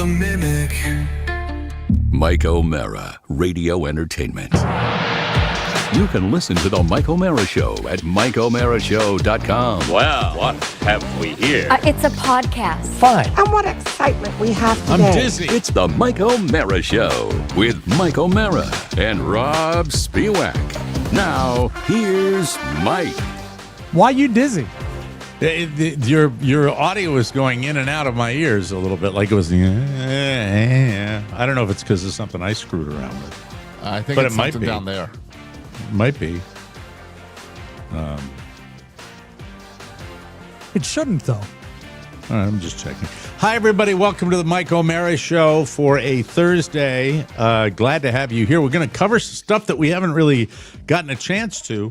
mimic. Mike O'Mara, Radio Entertainment. You can listen to The Mike O'Mara Show at MikeO'MaraShow.com. Well, what have we here? It's a podcast. Fine. And what excitement we have today. I'm dizzy. It's The Mike O'Mara Show with Mike O'Mara and Rob Spiewak. Now, here's Mike. Why you dizzy? Your audio is going in and out of my ears a little bit, like it was. I don't know if it's because of something I screwed around with. I think But it's it might something be. down there. Might be. It shouldn't, though. All right, I'm just checking. Hi, everybody. Welcome to the Mike O'Mara Show for a Thursday. Glad to have you here. We're going to cover stuff that we haven't really gotten a chance to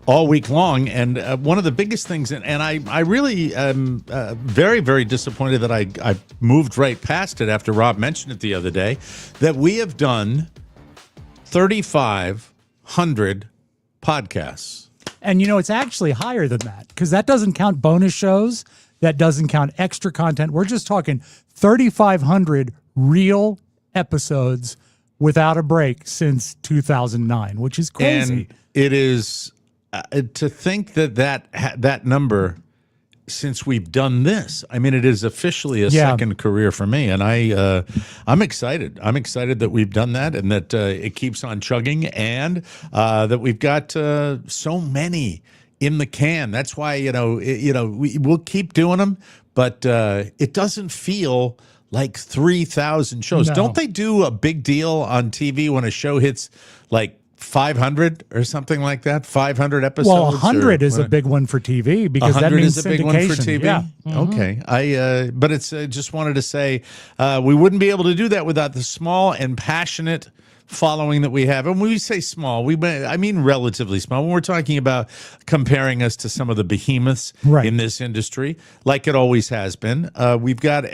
all week long. And one of the biggest things, and I really am very, very disappointed that I moved right past it after Rob mentioned it the other day, that we have done 3,500 podcasts. And, you know, it's actually higher than that because that doesn't count bonus shows. That doesn't count extra content. We're just talking 3,500 real episodes without a break since 2009, which is crazy. And it is to think that number since we've done this. I mean, it is officially a second career for me, and I'm excited. I'm excited that we've done that, and that it keeps on chugging, and that we've got so many in the can. That's why we'll keep doing them, but it doesn't feel like 3,000 shows. No. Don't they do a big deal on TV when a show hits like 500 or something like that? 500 episodes? Well, 100 is a big one for TV because that means is a big one for syndication. TV? Yeah. Okay. But it's just wanted to say we wouldn't be able to do that without the small and passionate following that we have. And when we say small, I mean relatively small. When we're talking about comparing us to some of the behemoths in this industry, like it always has been, we've got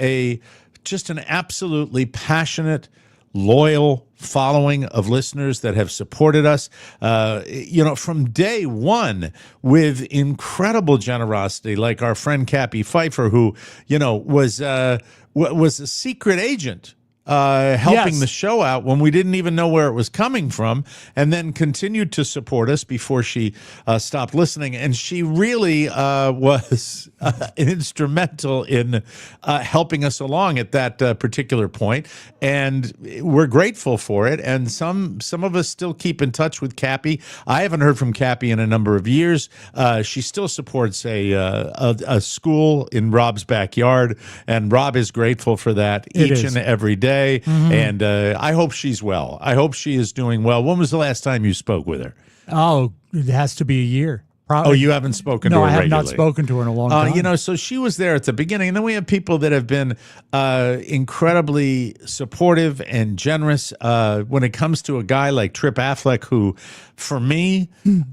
just an absolutely passionate, loyal following of listeners that have supported us, from day one with incredible generosity, like our friend Cappy Pfeiffer, who, was a secret agent helping the show out when we didn't even know where it was coming from, and then continued to support us before she stopped listening. And she really was instrumental in helping us along at that particular point. And we're grateful for it. And some of us still keep in touch with Cappy. I haven't heard from Cappy in a number of years. She still supports a school in Rob's backyard, and Rob is grateful for that each and every day. And I hope she's well. I hope she is doing well. When was the last time you spoke with her? Oh, it has to be a year. Probably. Oh, you haven't spoken to her regularly? No, I have not spoken to her in a long time. So she was there at the beginning. And then we have people that have been incredibly supportive and generous when it comes to a guy like Trip Affleck, who, for me,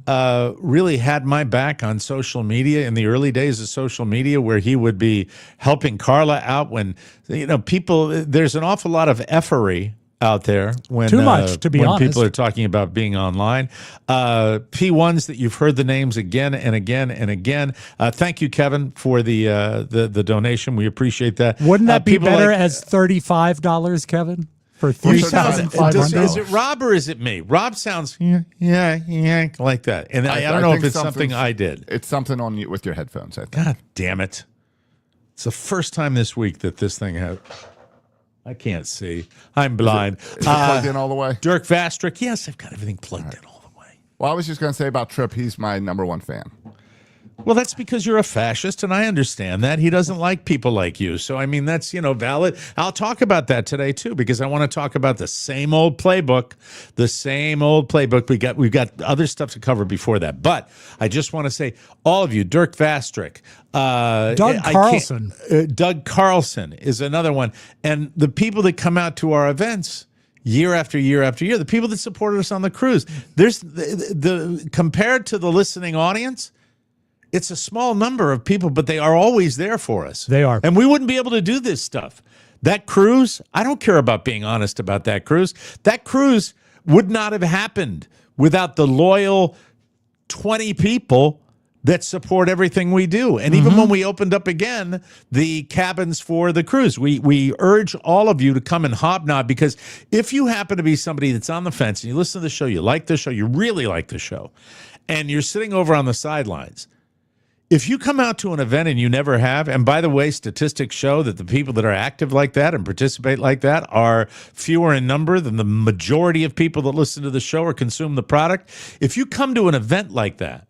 really had my back on social media in the early days of social media, where he would be helping Carla out when, there's an awful lot of effery out there when too much, to be honest. People are talking about being online. P1s that you've heard the names again and again and again. Thank you, Kevin, for the donation. We appreciate that. Wouldn't that be better as $35, Kevin? For 3,500? Is it Rob or is it me? Rob sounds like that, and I don't know if it's something I did. It's something on you with your headphones. I think. God damn it! It's the first time this week that this thing has. I can't see. I'm blind. Is it plugged in all the way? Dirk Vastrick. Yes, I've got everything plugged in all the way. Well, I was just going to say about Tripp, he's my number one fan. Well, that's because you're a fascist, and I understand that. He doesn't like people like you. So, I mean, that's, valid. I'll talk about that today, too, because I want to talk about the same old playbook. The same old playbook. We've got other stuff to cover before that. But I just want to say, all of you, Dirk Vastrick, Doug Carlson. Doug Carlson is another one. And the people that come out to our events year after year after year, the people that supported us on the cruise, there's the compared to the listening audience, it's a small number of people, but they are always there for us. They are. And we wouldn't be able to do this stuff. That cruise, I don't care about being honest about that cruise. That cruise would not have happened without the loyal 20 people that support everything we do. And even when we opened up again the cabins for the cruise, we urge all of you to come and hobnob, because if you happen to be somebody that's on the fence and you listen to the show, you like the show, you really like the show, and you're sitting over on the sidelines, if you come out to an event and you never have, and by the way, statistics show that the people that are active like that and participate like that are fewer in number than the majority of people that listen to the show or consume the product. If you come to an event like that,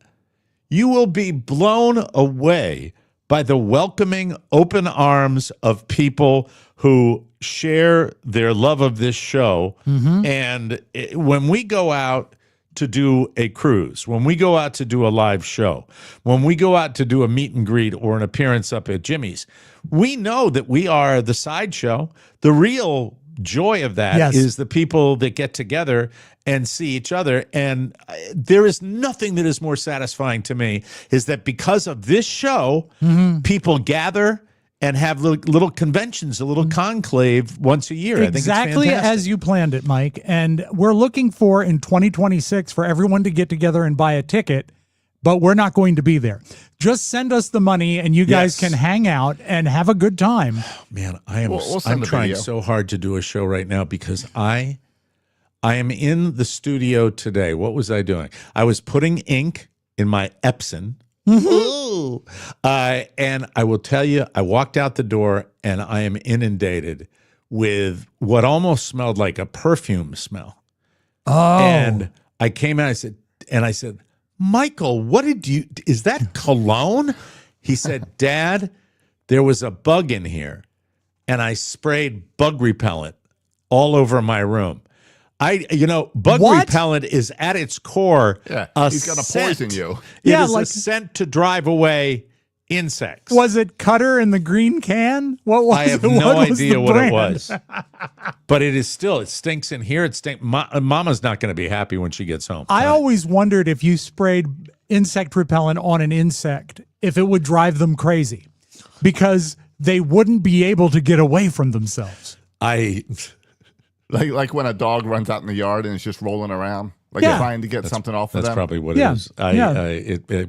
you will be blown away by the welcoming, open arms of people who share their love of this show. And when we go out to do a cruise, when we go out to do a live show, when we go out to do a meet and greet or an appearance up at Jimmy's, we know that we are the sideshow. The real joy of that is the people that get together and see each other. And there is nothing that is more satisfying to me is that because of this show, people gather and have little conventions, a little conclave once a year. Exactly as you planned it, Mike. And we're looking for, in 2026, for everyone to get together and buy a ticket, but we're not going to be there. Just send us the money and you guys can hang out and have a good time. Man, I am We'll I'm trying so hard to do a show right now because I am in the studio today. What was I doing? I was putting ink in my Epson. Ooh. And I will tell you, I walked out the door and I am inundated with what almost smelled like a perfume smell. Oh. And I came out, I said, Michael, is that cologne? He said, Dad, there was a bug in here and I sprayed bug repellent all over my room. Bug repellent is at its core he's going to poison you. It is a scent to drive away insects. Was it Cutter in the green can? What was I have it? no idea what brand? it was. But it stinks in here. Mama's not going to be happy when she gets home. I always wondered if you sprayed insect repellent on an insect, if it would drive them crazy, because they wouldn't be able to get away from themselves. Like when a dog runs out in the yard and is just rolling around, trying to get something off of them. That's probably what it is.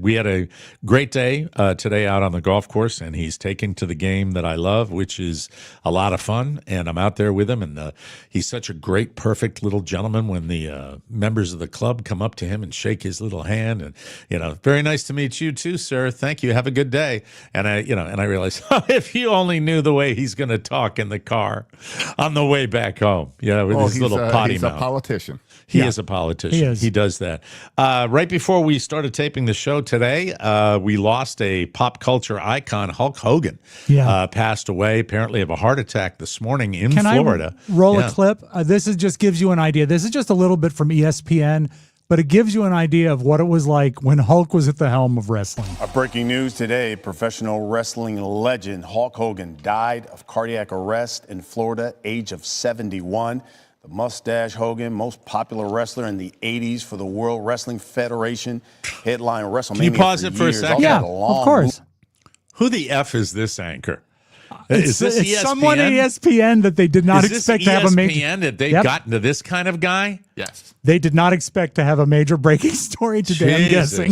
We had a great day today out on the golf course, and he's taken to the game that I love, which is a lot of fun. And I'm out there with him, and he's such a great, perfect little gentleman. When the members of the club come up to him and shake his little hand, and very nice to meet you too, sir. Thank you. Have a good day. And I realized, if you only knew the way he's going to talk in the car on the way back home. With his little potty he's mouth. a politician. He is a politician. He does that. Right before we started taping the show today, we lost a pop culture icon. Hulk Hogan passed away, apparently of a heart attack this morning in Florida. I roll a clip? This just gives you an idea. This is just a little bit from ESPN, but it gives you an idea of what it was like when Hulk was at the helm of wrestling. Our breaking news today, professional wrestling legend Hulk Hogan died of cardiac arrest in Florida, age of 71. The Mustache Hogan, most popular wrestler in the 80s for the World Wrestling Federation, headline WrestleMania. Can you pause it for a second? Yeah, of course. Who the F is this anchor? It's ESPN? someone at ESPN that they did not expect to have a major. ESPN that they've gotten to this kind of guy? Yes. They did not expect to have a major breaking story today, I'm guessing.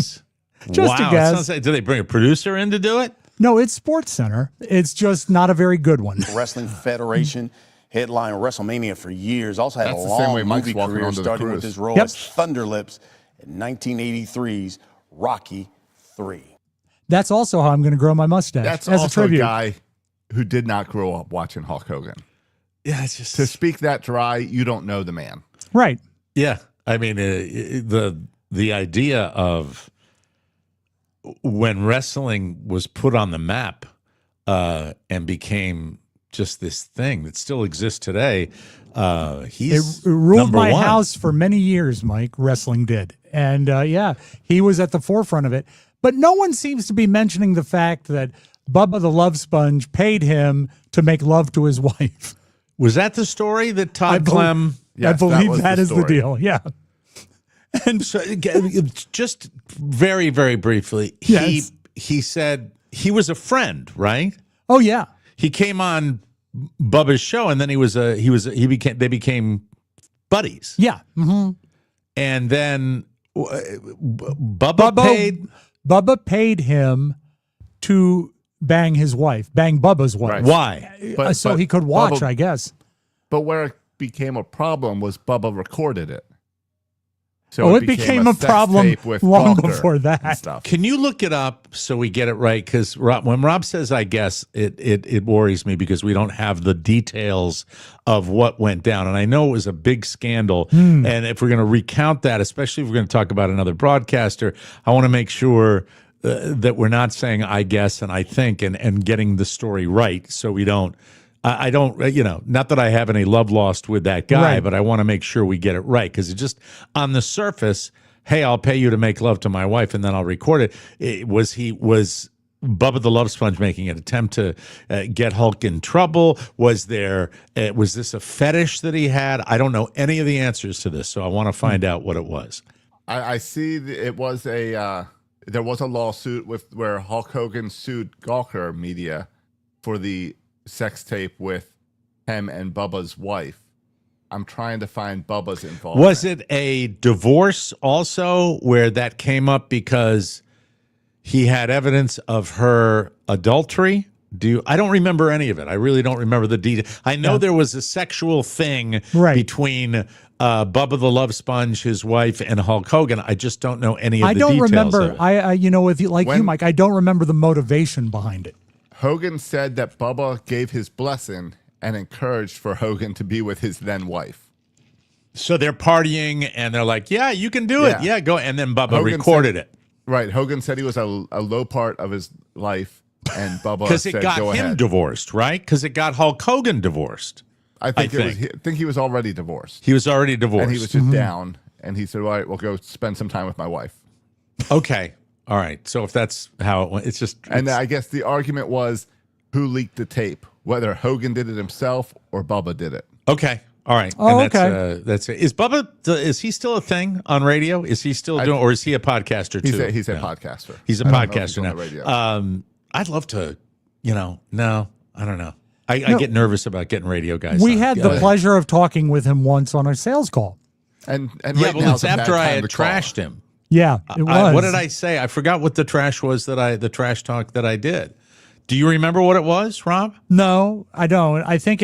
Just a guess. Do they bring a producer in to do it? No, it's Sports Center. It's just not a very good one. Wrestling Federation, headline WrestleMania for years. Also had That's a the same way long Mike's movie walking career, onto the starting cruise. with his role as Thunder Lips in 1983's Rocky III. That's also how I'm going to grow my mustache. That's as also a tribute. guy who did not grow up watching Hulk Hogan. Yeah, it's just To speak that dry, you don't know the man. Right. Yeah, I mean the idea of when wrestling was put on the map and became just this thing that still exists today. He's it ruled number my one. house for many years, Mike. Wrestling did. And he was at the forefront of it. But no one seems to be mentioning the fact that Bubba the Love Sponge paid him to make love to his wife. Was that the story that Todd Clem? Yes, I believe that is the story. deal. Yeah. And so, just very, very briefly, Yes. he said he was a friend, right? Oh, yeah. He came on Bubba's show, and then they became buddies. Yeah. Mm-hmm. And then Bubba paid Bubba paid him to bang Bubba's wife. Right. Why? So he could watch, Bubba- I guess. But where it became a problem was Bubba recorded it. So Oh, it became a sex problem tape with long Gawker before and that. stuff. Can you look it up so we get it right? Because when Rob says "I guess," it worries me because we don't have the details of what went down. And I know it was a big scandal. And if we're going to recount that, especially if we're going to talk about another broadcaster, I want to make sure that we're not saying "I guess" and "I think" and getting the story right, so we don't. I don't, not that I have any love lost with that guy, Right. but I want to make sure we get it right because it just on the surface, hey, I'll pay you to make love to my wife and then I'll record it. Was Bubba the Love Sponge making an attempt to get Hulk in trouble? Was this a fetish that he had? I don't know any of the answers to this, so I want to find out what it was. I see it was there was a lawsuit where Hulk Hogan sued Gawker Media for the sex tape with him and Bubba's wife. I'm trying to find Bubba's involvement. Was it a divorce also where that came up because he had evidence of her adultery? I don't remember any of it. I really don't remember the detail. I know there was a sexual thing between Bubba the Love Sponge, his wife, and Hulk Hogan. I just don't know any of the details. I don't remember. Of it. If you you, Mike, I don't remember the motivation behind it. Hogan said that Bubba gave his blessing and encouraged for Hogan to be with his then wife. So they're partying and they're like, yeah, you can do it. Yeah, go. And then Bubba Hogan recorded it. Right. Hogan said he was a low part of his life, and Bubba Because said, it got go him ahead. divorced, right? Because it got Hulk Hogan divorced. I think he was already divorced. He was already divorced. And he was just down, and he said, all right, we'll go spend some time with my wife. Okay. All right. So if that's how it went, And I guess the argument was who leaked the tape, whether Hogan did it himself or Bubba did it. Okay. All right. Oh, and that's it. Is Bubba, is he still a thing on radio? Is he still doing, or is he a podcaster too? He's a podcaster. He's a I don't know if podcaster he's on now. the radio. I'd love to, no, I don't know. I get nervous about getting radio guys. We on. had the pleasure of talking with him once on a sales call. And Yeah, right but now it's is a bad after I time had to call. trashed him. Yeah, it was. What did I say? I forgot what the trash was the trash talk that I did. Do you remember what it was, Rob? No, I don't. I think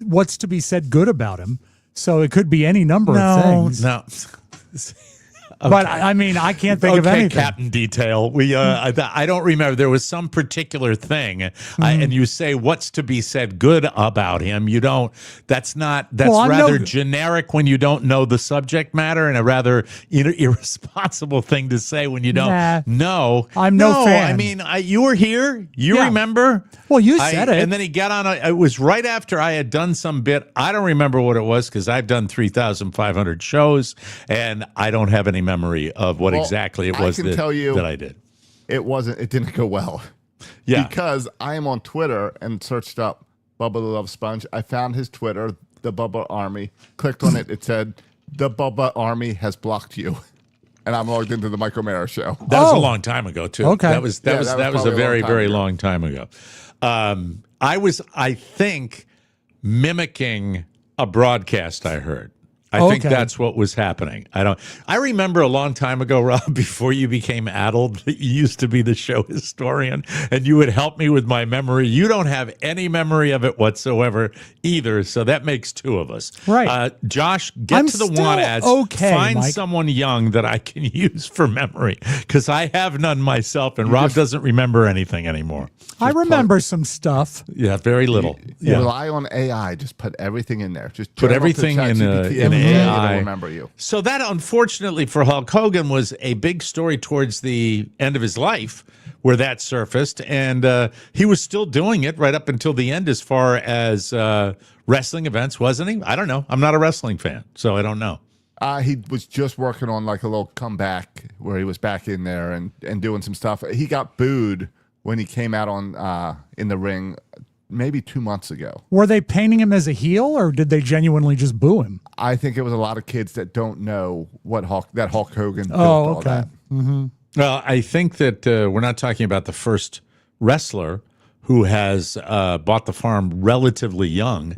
what's to be said good about him? So it could be any number of things. No. But I can't think of anything. Captain Detail. I don't remember. There was some particular thing, and you say what's to be said good about him. You don't. That's rather generic when you don't know the subject matter, and a rather irresponsible thing to say when you don't know. I'm no fan. You were here. You remember? Well, you said it, and then he got on. It was right after I had done some bit. I don't remember what it was because I've done 3,500 shows, and I don't have any memory of what exactly it was that I did. It didn't go well. Yeah. Because I am on Twitter and searched up Bubba the Love Sponge. I found his Twitter, the Bubba Army, clicked on it. It said, the Bubba Army has blocked you. And I'm logged into the Mike O'Mara show. That was a long time ago, too. Okay. That was a very, very ago. long time ago. I was, I think, mimicking a broadcast I heard. I think that's what was happening. I remember a long time ago, Rob, before you became addled, that you used to be the show historian and you would help me with my memory. You don't have any memory of it whatsoever either, so that makes two of us. Right. Josh, get to the want ads. Find Mike. someone young that I can use for memory because I have none myself and Rob doesn't remember anything anymore. I remember some stuff. Yeah, very little. You rely on AI. Just put everything in there. Just put everything in ChatGPT, AI. It'll remember you. So that, unfortunately for Hulk Hogan, was a big story towards the end of his life where that surfaced. And he was still doing it right up until the end as far as wrestling events, wasn't he? I don't know. I'm not a wrestling fan, so I don't know. He was just working on like a little comeback where he was back in there and doing some stuff. He got booed when he came out on in the ring maybe 2 months ago. Were they painting him as a heel, or did they genuinely just boo him? I think it was a lot of kids that don't know what Hulk Hogan built all that. Well, I think that we're not talking about the first wrestler who has bought the farm relatively young.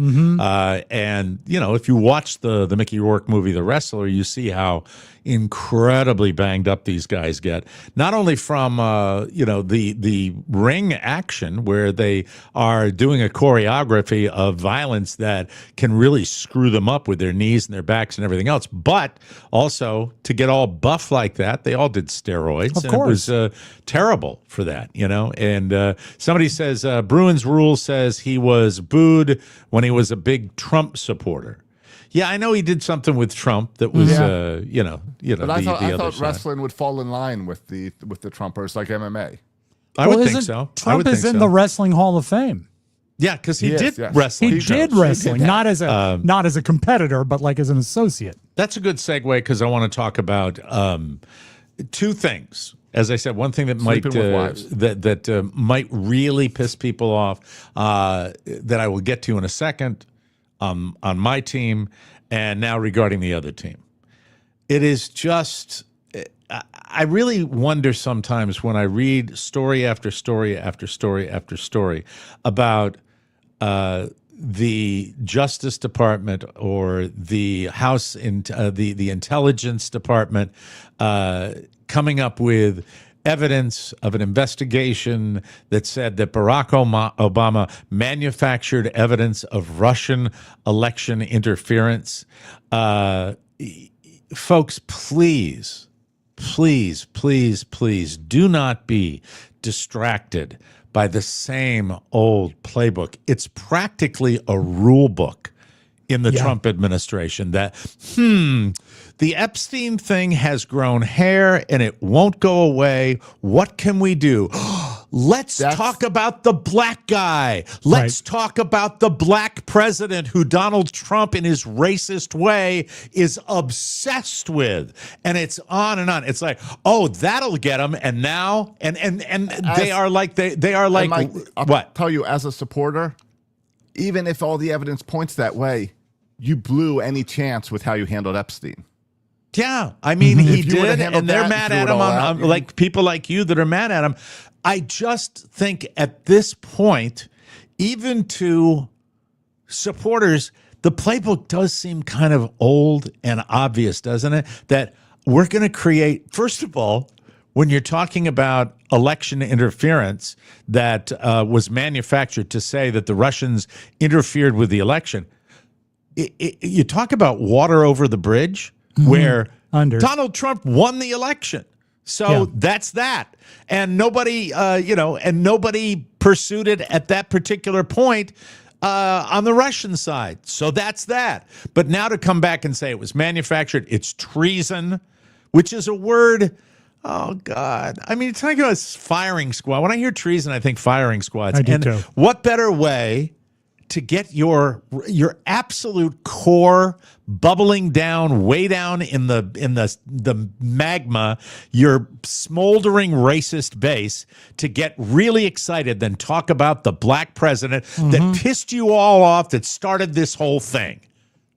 And, if you watch the Mickey Rourke movie, The Wrestler, you see how incredibly banged up these guys get. Not only from, the ring action where they are doing a choreography of violence that can really screw them up with their knees and their backs and everything else, but also to get all buff like that, they all did steroids. Of and course. it was terrible for that, And somebody says, Bruins Rule says he was booed when he was a big Trump supporter. Yeah, I know he did something with Trump that was, But I other thought side. wrestling would fall in line with the Trumpers, like MMA. I would think isn't so. I Trump would is think in so. the Wrestling Hall of Fame. Yeah, because he Yes, did yes. wrestling. He did does. wrestling, He did not as a competitor, but like as an associate. That's a good segue because I want to talk about two things. As I said, one thing that might Sleeping with wives. that might really piss people off that I will get to in a second on my team, and now regarding the other team. It is just, I really wonder sometimes when I read story after story after story after story about the Justice Department or the House, the Intelligence Department coming up with evidence of an investigation that said that Barack Obama manufactured evidence of Russian election interference. Folks, please do not be distracted by the same old playbook. It's practically a rule book in the Trump administration that, the Epstein thing has grown hair and it won't go away. What can we do? Let's talk about the black guy. Let's talk about the black president who Donald Trump, in his racist way, is obsessed with. And it's on and on. It's like, oh, that'll get him. And now, and they are like, Mike, I'll what? tell you, as a supporter, even if all the evidence points that way, you blew any chance with how you handled Epstein. Yeah, I mean, he If you would've did, handled and they're that, mad threw at it him all out, like people like you that are mad at him. I just think at this point, even to supporters, the playbook does seem kind of old and obvious, doesn't it? That we're going to create, first of all, when you're talking about election interference that was manufactured to say that the Russians interfered with the election, you talk about water over the bridge where Donald Trump won the election. So that's that. And nobody, nobody pursued it at that particular point on the Russian side. So that's that. But now to come back and say it was manufactured, it's treason, which is a word. Oh, God. I mean, it's talking about firing squad. When I hear treason, I think firing squads. I do and too. What better way to get your absolute core bubbling down, way down in the magma, your smoldering racist base, to get really excited, then talk about the black president that pissed you all off, that started this whole thing,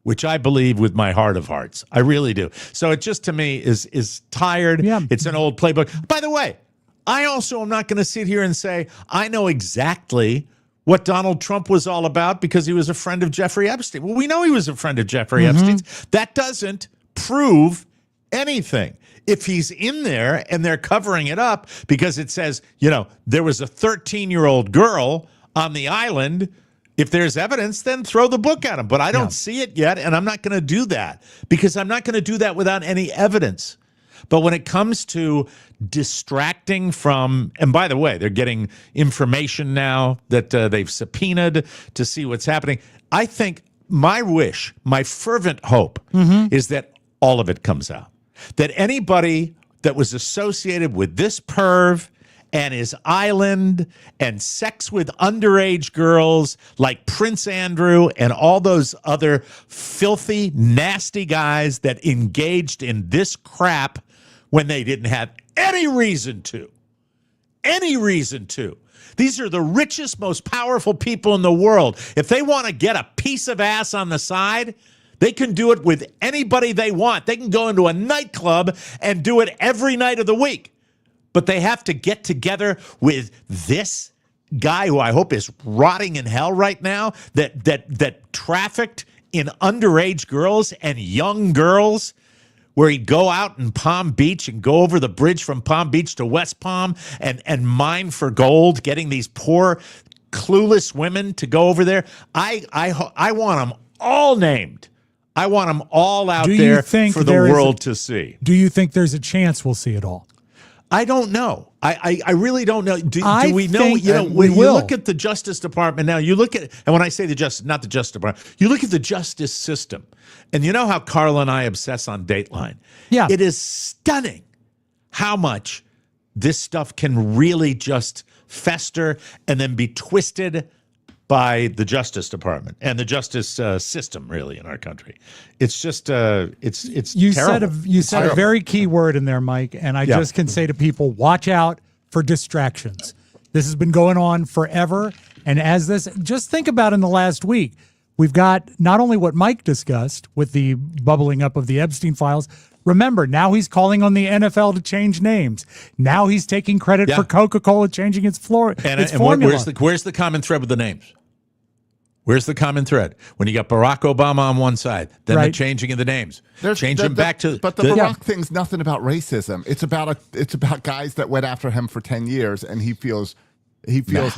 which I believe with my heart of hearts. I really do. So it just, to me, is tired. Yeah. It's an old playbook. By the way, I also am not going to sit here and say I know exactly what Donald Trump was all about because he was a friend of Jeffrey Epstein. Well, we know he was a friend of Jeffrey Epstein's. That doesn't prove anything. If he's in there and they're covering it up because it says, there was a 13-year-old girl on the island, if there's evidence, then throw the book at him. But I don't see it yet, and I'm not going to do that because I'm not going to do that without any evidence. But when it comes to distracting from, and by the way, they're getting information now that they've subpoenaed to see what's happening. I think my wish, my fervent hope is that all of it comes out. That anybody that was associated with this perv and his island and sex with underage girls like Prince Andrew and all those other filthy, nasty guys that engaged in this crap when they didn't have any reason to. Any reason to. These are the richest, most powerful people in the world. If they want to get a piece of ass on the side, they can do it with anybody they want. They can go into a nightclub and do it every night of the week. But they have to get together with this guy who I hope is rotting in hell right now that trafficked in underage girls and young girls, where he'd go out in Palm Beach and go over the bridge from Palm Beach to West Palm and mine for gold, getting these poor, clueless women to go over there. I want them all named. I want them all out there for the world to see. Do you think there's a chance we'll see it all? I don't know. I really don't know. Do we know? We You will. look at the Justice Department now. You look at, and when I say the Justice, not the Justice Department, you look at the justice system, and you know how Carla and I obsess on Dateline. Yeah, it is stunning how much this stuff can really just fester and then be twisted by the Justice Department and the justice system, really, in our country. It's just it's you terrible. said a very key word in there, Mike, and I just can say to people, watch out for distractions. This has been going on forever, and just think about in the last week, we've got not only what Mike discussed with the bubbling up of the Epstein files. Remember, now he's calling on the NFL to change names. Now he's taking credit for Coca-Cola changing its formula. Where's the common thread with the names? Where's the common thread? When you got Barack Obama on one side, then the changing of the names, changing back to. But the Barack thing's nothing about racism. It's about guys that went after him for 10 years, and he feels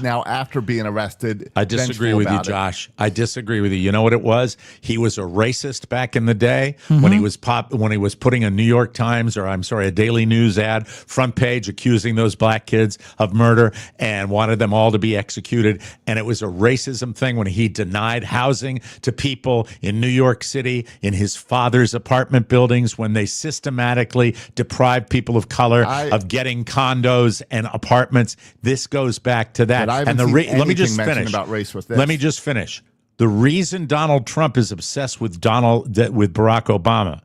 now after being arrested. I disagree with you, Josh. I disagree with you. You know what it was? He was a racist back in the day when he was putting a New York Times a Daily News ad front page accusing those black kids of murder and wanted them all to be executed. And it was a racism thing when he denied housing to people in New York City in his father's apartment buildings, when they systematically deprived people of color of getting condos and apartments. This goes back to that. And let me just finish about race with this. Let me just finish. The reason Donald Trump is obsessed with Barack Obama,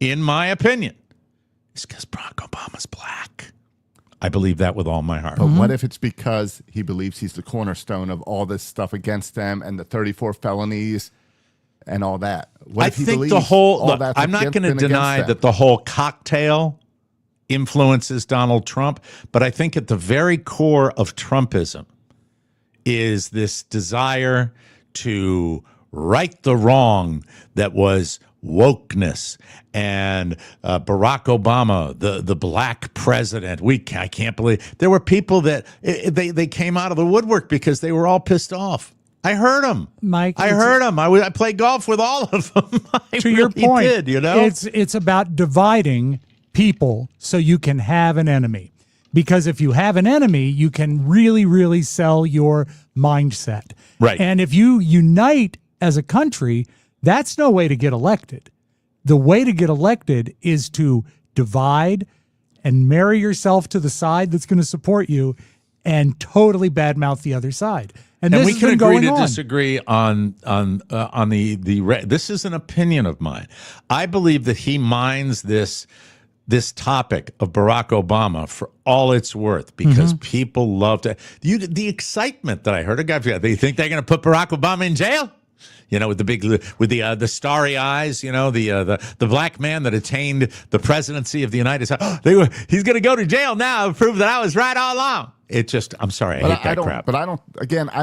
in my opinion, is because Barack Obama's black. I believe that with all my heart. But what if it's because he believes he's the cornerstone of all this stuff against them and the 34 felonies and all that? I think the whole. Look, I'm not going to deny that the whole cocktail influences Donald Trump, but I think at the very core of Trumpism is this desire to right the wrong that was wokeness and Barack Obama, the black president. I can't believe there were people that they came out of the woodwork because they were all pissed off. I heard them, Mike. I heard them. I played golf with all of them. To your point, did, it's about dividing people so you can have an enemy. Because if you have an enemy, you can really, really sell your mindset. Right. And if you unite as a country, that's no way to get elected. The way to get elected is to divide and marry yourself to the side that's going to support you and totally badmouth the other side. And we can agree to disagree on the. This is an opinion of mine. I believe that he mines this topic of Barack Obama for all it's worth because people love to. The excitement that I heard a guy. They think they're going to put Barack Obama in jail. With the starry eyes. The black man that attained the presidency of the United States. He's going to go to jail now and prove that I was right all along. It just. I'm sorry. I hate that crap. But I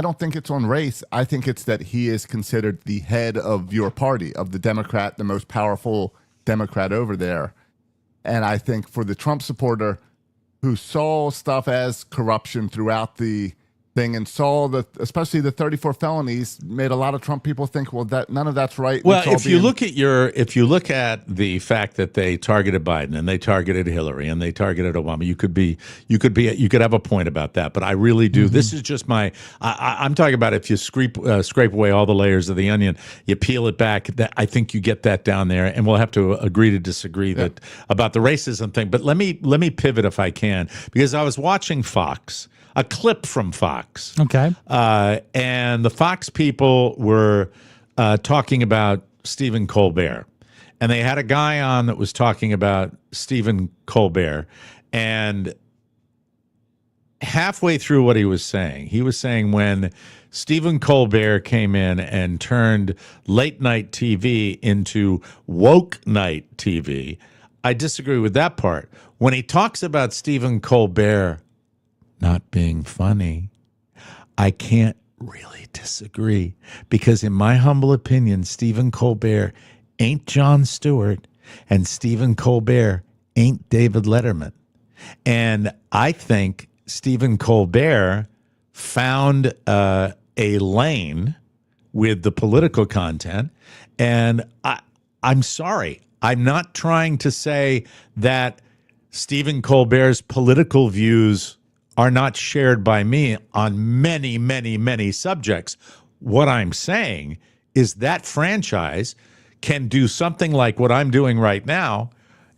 don't think it's on race. I think it's that he is considered the head of your party, of the Democrat, the most powerful Democrat over there. And I think for the Trump supporter who saw stuff as corruption throughout the thing and saw especially the 34 felonies, made a lot of Trump people think, well, that none of that's right. Well, if you look at the fact that they targeted Biden and they targeted Hillary and they targeted Obama, you could have a point about that. But I really do. This is just I'm talking about if you scrape away all the layers of the onion, you peel it back. That I think you get that down there, and we'll have to agree to disagree about the racism thing. But let me pivot if I can, because I was watching Fox. A clip from Fox. Okay. And the Fox people were talking about Stephen Colbert. And they had a guy on that was talking about Stephen Colbert. And halfway through what he was saying when Stephen Colbert came in and turned late night TV into woke night TV, I disagree with that part. When he talks about Stephen Colbert not being funny, I can't really disagree because, in my humble opinion, Stephen Colbert ain't Jon Stewart and Stephen Colbert ain't David Letterman. And I think Stephen Colbert found a lane with the political content. And I'm sorry, I'm not trying to say that Stephen Colbert's political views are not shared by me on many, many, many subjects. What I'm saying is that franchise can do something like what I'm doing right now,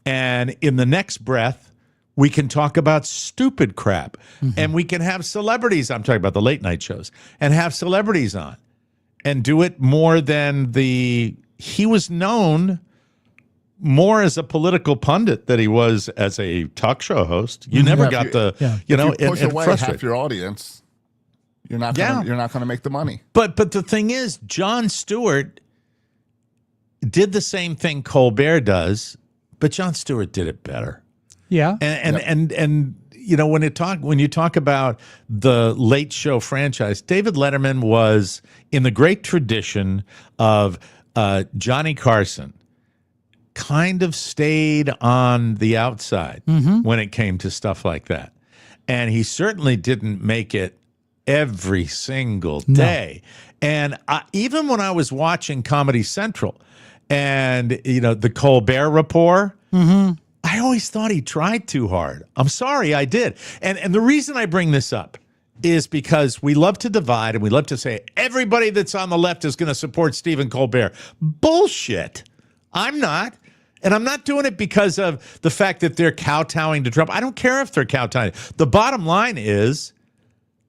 and in the next breath, we can talk about stupid crap, and we can have celebrities. I'm talking about the late night shows, and have celebrities on, and do it more than he was known more as a political pundit than he was as a talk show host. You never got if you push away half your audience, you're not gonna make the money. But the thing is, Jon Stewart did the same thing Colbert does, but Jon Stewart did it better. Yeah. And you know, when you talk about the Late Show franchise, David Letterman was in the great tradition of Johnny Carson, kind of stayed on the outside when it came to stuff like that. And he certainly didn't make it every single day. No. And even when I was watching Comedy Central and, you know, the Colbert Report, I always thought he tried too hard. I'm sorry, I did. And the reason I bring this up is because we love to divide and we love to say everybody that's on the left is going to support Stephen Colbert. Bullshit. I'm not. And I'm not doing it because of the fact that they're kowtowing to Trump. I don't care if they're kowtowing. The bottom line is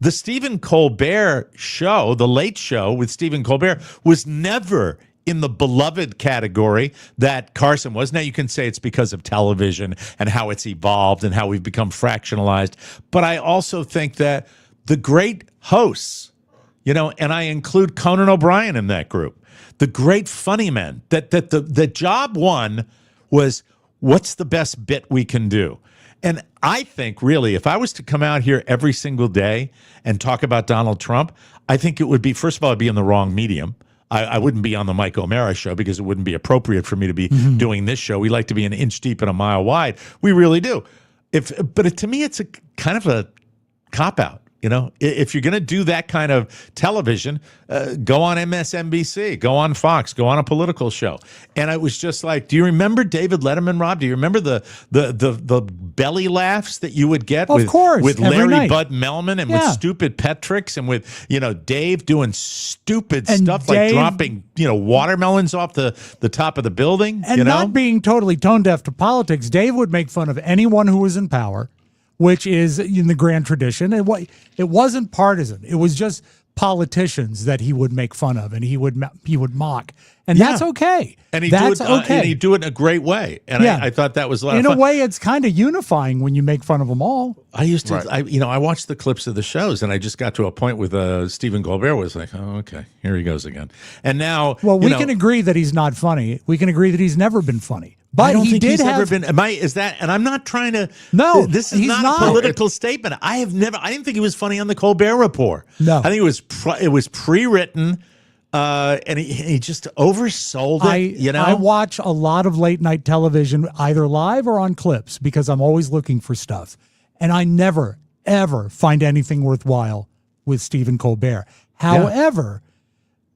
the Stephen Colbert show, the Late Show with Stephen Colbert, was never in the beloved category that Carson was. Now, you can say it's because of television and how it's evolved and how we've become fractionalized. But I also think that the great hosts, you know, and I include Conan O'Brien in that group, the great funny men, that the job one was, what's the best bit we can do? And I think, really, if I was to come out here every single day and talk about Donald Trump, I think it would be, first of all, I'd be in the wrong medium. I wouldn't be on the Mike O'Mara show because it wouldn't be appropriate for me to be doing this show. We like to be an inch deep and a mile wide. We really do. But to me, it's a kind of a cop-out. You know, if you're going to do that kind of television, go on MSNBC, go on Fox, go on a political show. And I was just like, do you remember David Letterman, Rob? Do you remember the belly laughs that you would get with Larry Bud Melman and with stupid Petricks and with, you know, Dave doing stupid stuff like dropping, you know, watermelons off the top of the building? And not being totally tone deaf to politics, Dave would make fun of anyone who was in power, which is in the grand tradition. It wasn't partisan. It was just politicians that he would make fun of and he would mock. And that's okay. And he'd do it in a great way. And I thought that was a lot of fun. In a way, it's kind of unifying when you make fun of them all. I used to, I watched the clips of the shows and I just got to a point with Stephen Colbert was like, oh, okay, here he goes again. And now, well, we can agree that he's not funny. We can agree that he's never been funny. But I don't think he's ever been. And I'm not trying to. No, this is not a political statement. I didn't think he was funny on the Colbert Report. No, I think it was pre-written, and he just oversold it. You know, I watch a lot of late night television, either live or on clips, because I'm always looking for stuff, and I never ever find anything worthwhile with Stephen Colbert. However,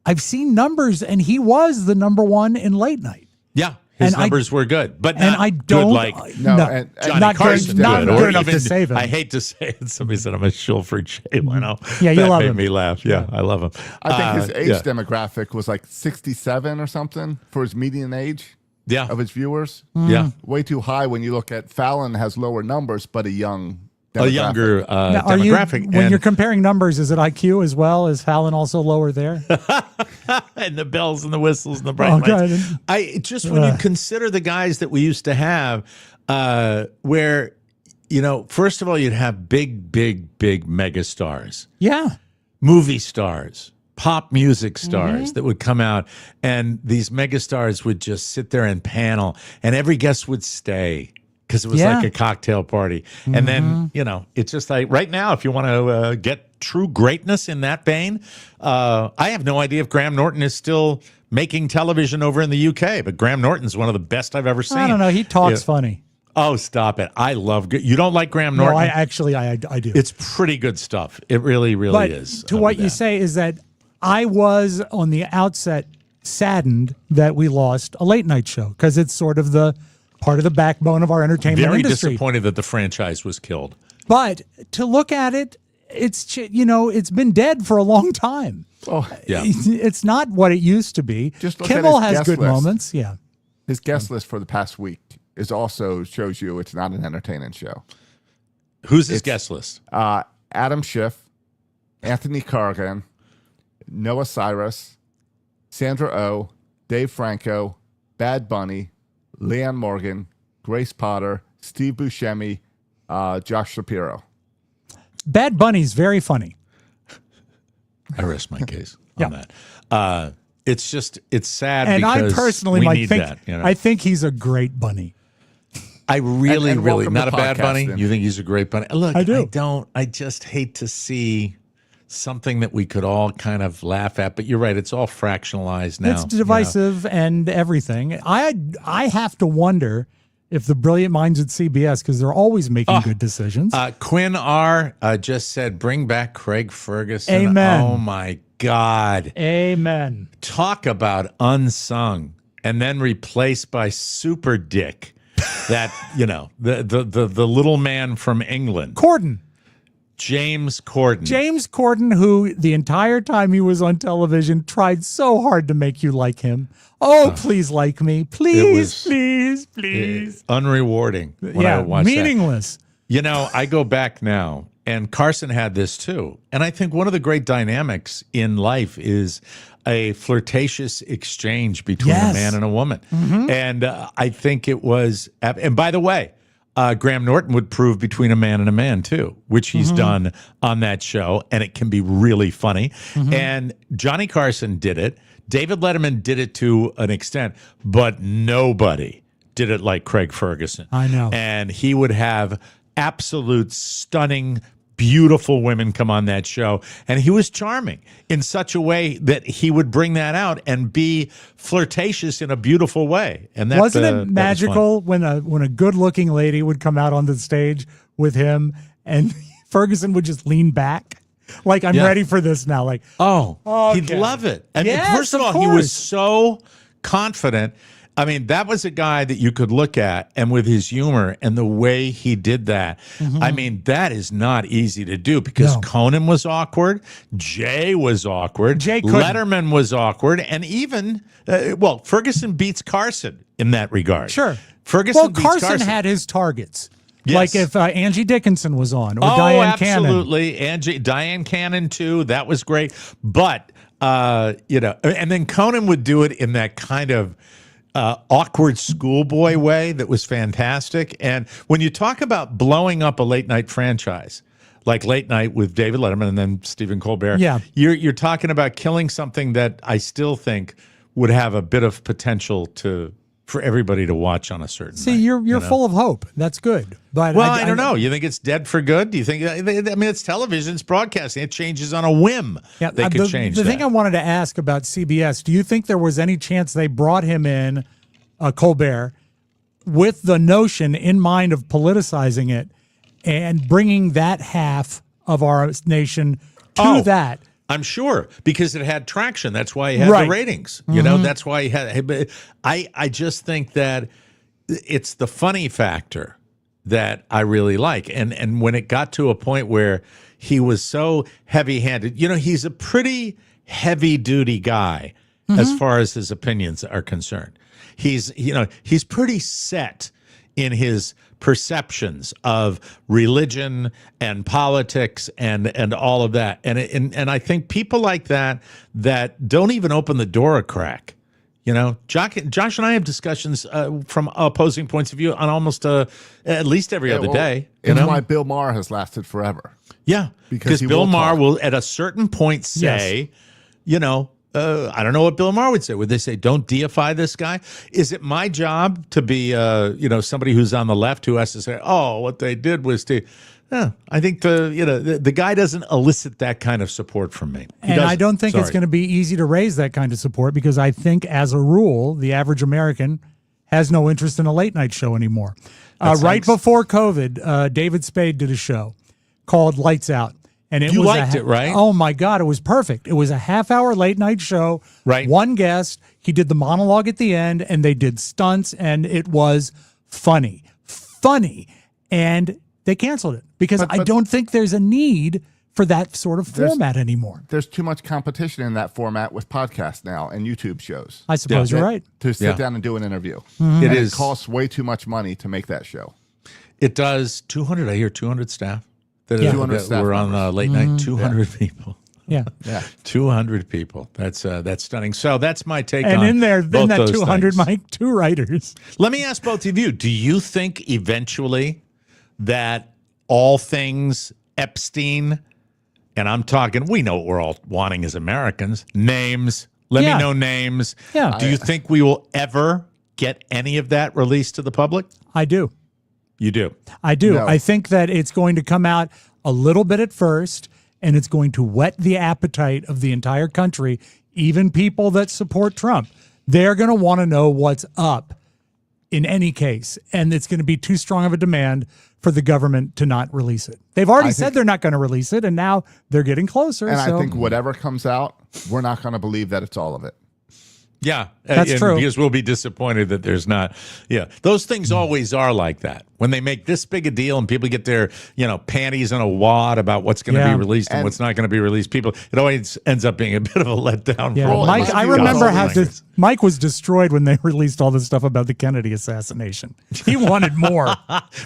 I've seen numbers, and he was the number one in late night. Yeah. His numbers were good, but not and I don't good like Johnny Carson not good, good enough to save him. I hate to say it. Somebody said I'm a shill for Jay Leno. Yeah, you love him. That made me laugh. Yeah, I love him. I think his age demographic was like 67 or something for his median age of his viewers. Yeah. Way too high when you look at Fallon has lower numbers, but a younger demographic. When you're comparing numbers, is it IQ as well? Is Fallon also lower there? And the bells and the whistles and the bright lights. When you consider the guys that we used to have, where, you know, first of all, you'd have big mega stars. Yeah. Movie stars, pop music stars that would come out, and these mega stars would just sit there and panel, and every guest would stay. because it was Yeah. like a cocktail party. And then, it's just like right now, if you want to get true greatness in that vein, I have no idea if Graham Norton is still making television over in the UK, but Graham Norton's one of the best I've ever seen. I don't know. He talks funny. Oh, stop it. I love you don't like Graham No, Norton? I do. It's pretty good stuff. It really, really But is. to what you say is that I was on the outset saddened that we lost a late night show because it's sort of the part of the backbone of our entertainment Very industry. disappointed that the franchise was killed. But to look at it, it's been dead for a long time. Oh, Yeah. It's not what it used to be. Just look at Kimmel his has guest good list. moments. Yeah. His guest list for the past week is also shows you it's not an entertaining show. Who's his guest list? Adam Schiff, Anthony Cargan, Noah Cyrus, Sandra Oh, Dave Franco, Bad Bunny, Leanne Morgan, Grace Potter, Steve Buscemi, Josh Shapiro. Bad Bunny's very funny. I rest my case on that. It's sad And I because personally we might need think that. I think he's a great bunny. I really, and really welcome not to a bad bunny. podcasting. You think he's a great bunny? Look, I do. I don't. I just hate to see something that we could all kind of laugh at. But you're right; it's all fractionalized now. It's divisive and everything. I have to wonder if the brilliant minds at CBS, because they're always making good decisions. Quinn R. Just said, "Bring back Craig Ferguson." Amen. Oh my God! Amen. Talk about unsung, and then replaced by Super Dick. That the little man from England, Corden. James Corden. James Corden, who the entire time he was on television tried so hard to make you like him. Oh, please like me. Please, please. Unrewarding. When I watched that. Meaningless. I go back now, and Carson had this too. And I think one of the great dynamics in life is a flirtatious exchange between a man and a woman. And I think it was, and by the way, Graham Norton would prove between a man and a man too, which he's done on that show, and it can be really funny. And Johnny Carson did it. David Letterman did it to an extent, but nobody did it like Craig Ferguson. I know. And he would have absolute stunning, beautiful women come on that show, and he was charming in such a way that he would bring that out and be flirtatious in a beautiful way. And that Wasn't it that was magical when a good-looking lady would come out on the stage with him and Ferguson would just lean back? Like, I'm ready for this now. Like, fun? He'd love it. I mean, Yes, first of of all, he was course. so confident. I mean, that was a guy that you could look at, and with his humor and the way he did that, I mean, that is not easy to do because No. Conan was awkward, Jay was awkward, Jay couldn't. Letterman was awkward, and even, Ferguson beats Carson in that regard. sure. Ferguson Well, beats Carson had his targets. Yes. Like if Angie Dickinson was on or Oh, Diane Cannon. absolutely. Diane Cannon, too. That was great. But, and then Conan would do it in that kind of awkward schoolboy way that was fantastic. And when you talk about blowing up a late night franchise, like Late Night with David Letterman and then Stephen Colbert, you're talking about killing something that I still think would have a bit of potential for everybody to watch on a certain See, night, you're full of hope. That's good. But well, I don't know. You think it's dead for good? Do you think? I mean, it's television, it's broadcasting. It changes on a whim. Yeah, They could change the that. thing I wanted to ask about CBS, do you think there was any chance they brought him in, Colbert, with the notion in mind of politicizing it and bringing that half of our nation to that? I'm sure, because it had traction. That's why he had Right. the ratings. You know, that's why he had. I just think that it's the funny factor that I really like. And when it got to a point where he was so heavy-handed, he's a pretty heavy-duty guy as far as his opinions are concerned. He's pretty set in his perceptions of religion and politics and all of that. And I think people like that don't even open the door a crack. Josh and I have discussions from opposing points of view on almost at least every other day. It's why Bill Maher has lasted forever. Yeah, because he Bill will Maher talk. will at a certain point say, I don't know what Bill Maher would say. Would they say, don't deify this guy? Is it my job to be, somebody who's on the left who has to say, oh, what they did was to... Yeah, I think the guy doesn't elicit that kind of support from me. And I don't think it's going to be easy to raise that kind of support because I think, as a rule, the average American has no interest in a late night show anymore. Right before COVID, David Spade did a show called Lights Out. And you liked it, right? Oh, my God, it was perfect. It was a half-hour late-night show. Right. One guest. He did the monologue at the end, and they did stunts, and it was funny. And they canceled it because I don't think there's a need for that sort of format anymore. There's too much competition in that format with podcasts now and YouTube shows. I suppose you're right. To sit down and do an interview. Mm-hmm. It costs way too much money to make that show. It does. 200, I hear 200 staff. That 200 staff we're on late night. 200 people. Yeah. 200 people. That's stunning. So that's my take on and in there, both in that those 200, things. Mike, 2 writers. Let me ask both of you, do you think eventually that all things Epstein, and I'm talking, we know what we're all wanting as Americans, names, let me know names. Yeah. Do you think we will ever get any of that released to the public? I do. You do? I do. No. I think that it's going to come out a little bit at first, and it's going to whet the appetite of the entire country, even people that support Trump. They're going to want to know what's up in any case, and it's going to be too strong of a demand for the government to not release it. They've already said they're not going to release it, and now they're getting closer. And I think whatever comes out, we're not going to believe that it's all of it. Yeah, That's true. Because we'll be disappointed that there's not. Yeah, those things always are like that. When they make this big a deal and people get their panties in a wad about what's going to be released and what's not going to be released, it always ends up being a bit of a letdown. Yeah, for all Mike, of us. I remember how Mike was destroyed when they released all this stuff about the Kennedy assassination. He wanted more.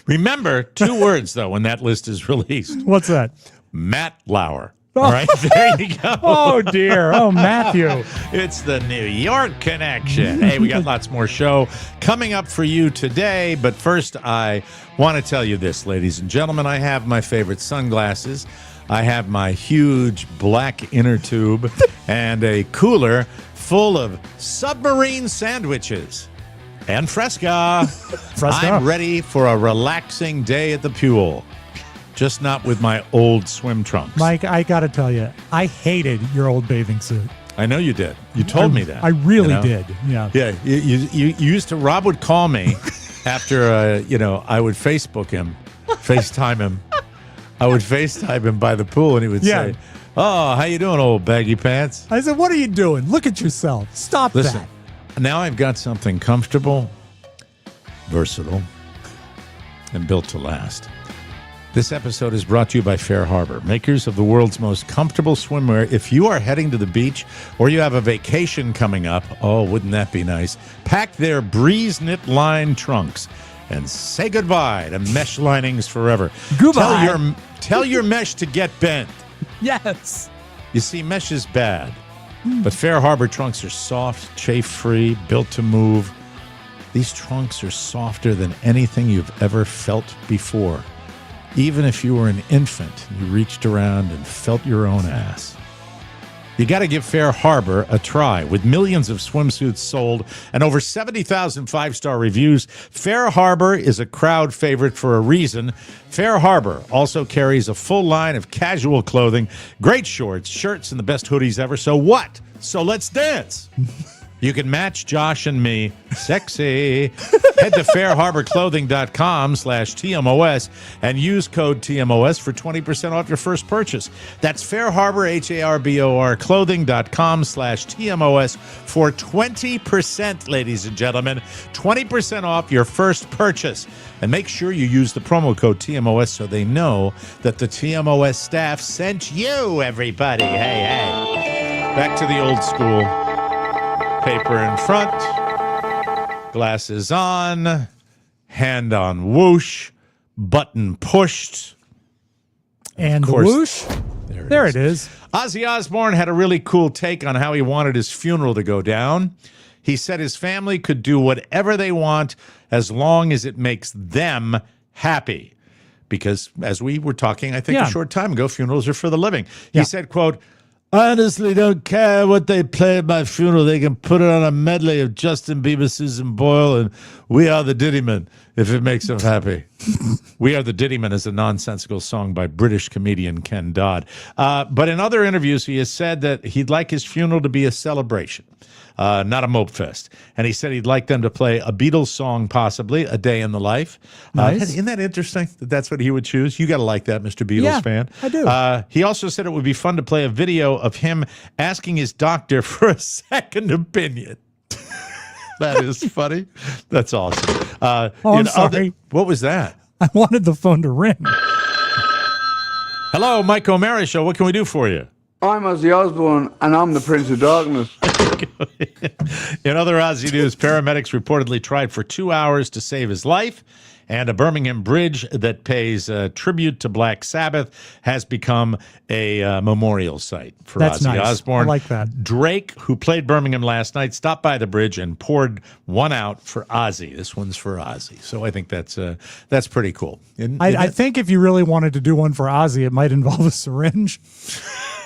Remember 2 words though when that list is released. What's that? Matt Lauer. All right, there you go. Oh, dear. Oh, Matthew. It's the New York connection. Hey, we got lots more show coming up for you today. But first, I want to tell you this, ladies and gentlemen. I have my favorite sunglasses. I have my huge black inner tube and a cooler full of submarine sandwiches and Fresca. I'm ready for a relaxing day at the pool. Just not with my old swim trunks. Mike, I got to tell you, I hated your old bathing suit. I know you did. You told me that. I really did. Yeah. Yeah. You used to, Rob would call me after, I would FaceTime him. I would FaceTime him by the pool and he would say, oh, how you doing, old baggy pants? I said, what are you doing? Look at yourself. Stop Listen, that. now I've got something comfortable, versatile, and built to last. This episode is brought to you by Fair Harbor, makers of the world's most comfortable swimwear. If you are heading to the beach or you have a vacation coming up, oh, wouldn't that be nice? Pack their Breeze Knit Line trunks and say goodbye to mesh linings forever. Goodbye. Tell your mesh to get bent. Yes. You see, mesh is bad, but Fair Harbor trunks are soft, chafe-free, built to move. These trunks are softer than anything you've ever felt before. Even if you were an infant, you reached around and felt your own ass. You got to give Fair Harbor a try. With millions of swimsuits sold and over 70,000 5-star reviews, Fair Harbor is a crowd favorite for a reason. Fair Harbor also carries a full line of casual clothing, great shorts, shirts, and the best hoodies ever. So what? So let's dance. You can match Josh and me. Sexy. Head to fairharborclothing.com/TMOS and use code TMOS for 20% off your first purchase. That's Fairharbor, HARBOR, clothing.com/TMOS for 20%, ladies and gentlemen. 20% off your first purchase. And make sure you use the promo code TMOS so they know that the TMOS staff sent you, everybody. Hey. Back to the old school. Paper in front, glasses on, hand on whoosh, button pushed. And the course, whoosh. There it is. Ozzy Osbourne had a really cool take on how he wanted his funeral to go down. He said his family could do whatever they want as long as it makes them happy. Because as we were talking, I think a short time ago, funerals are for the living. He said, quote, I honestly don't care what they play at my funeral. They can put it on a medley of Justin Bieber, Susan Boyle, and We Are the Diddymen, if it makes them happy. We Are the Diddymen is a nonsensical song by British comedian Ken Dodd. But in other interviews, he has said that he'd like his funeral to be a celebration, not a mope fest. And he said he'd like them to play a Beatles song, possibly, A Day in the Life. Nice. Isn't that interesting that that's what he would choose? You got to like that, Mr. Beatles fan. I do. He also said it would be fun to play a video of him asking his doctor for a second opinion. That is funny. That's awesome. I'm sorry. What was that? I wanted the phone to ring. Hello, Mike O'Mara Show. What can we do for you? I'm Ozzy Osbourne, and I'm the Prince of Darkness. In other Ozzy news, paramedics reportedly tried for 2 hours to save his life, and a Birmingham bridge that pays tribute to Black Sabbath has become a memorial site for That's Ozzy nice. Osbourne. I like that. Drake, who played Birmingham last night, stopped by the bridge and poured one out for Ozzy. This one's for Ozzy. So I think that's pretty cool. I think if you really wanted to do one for Ozzy, it might involve a syringe.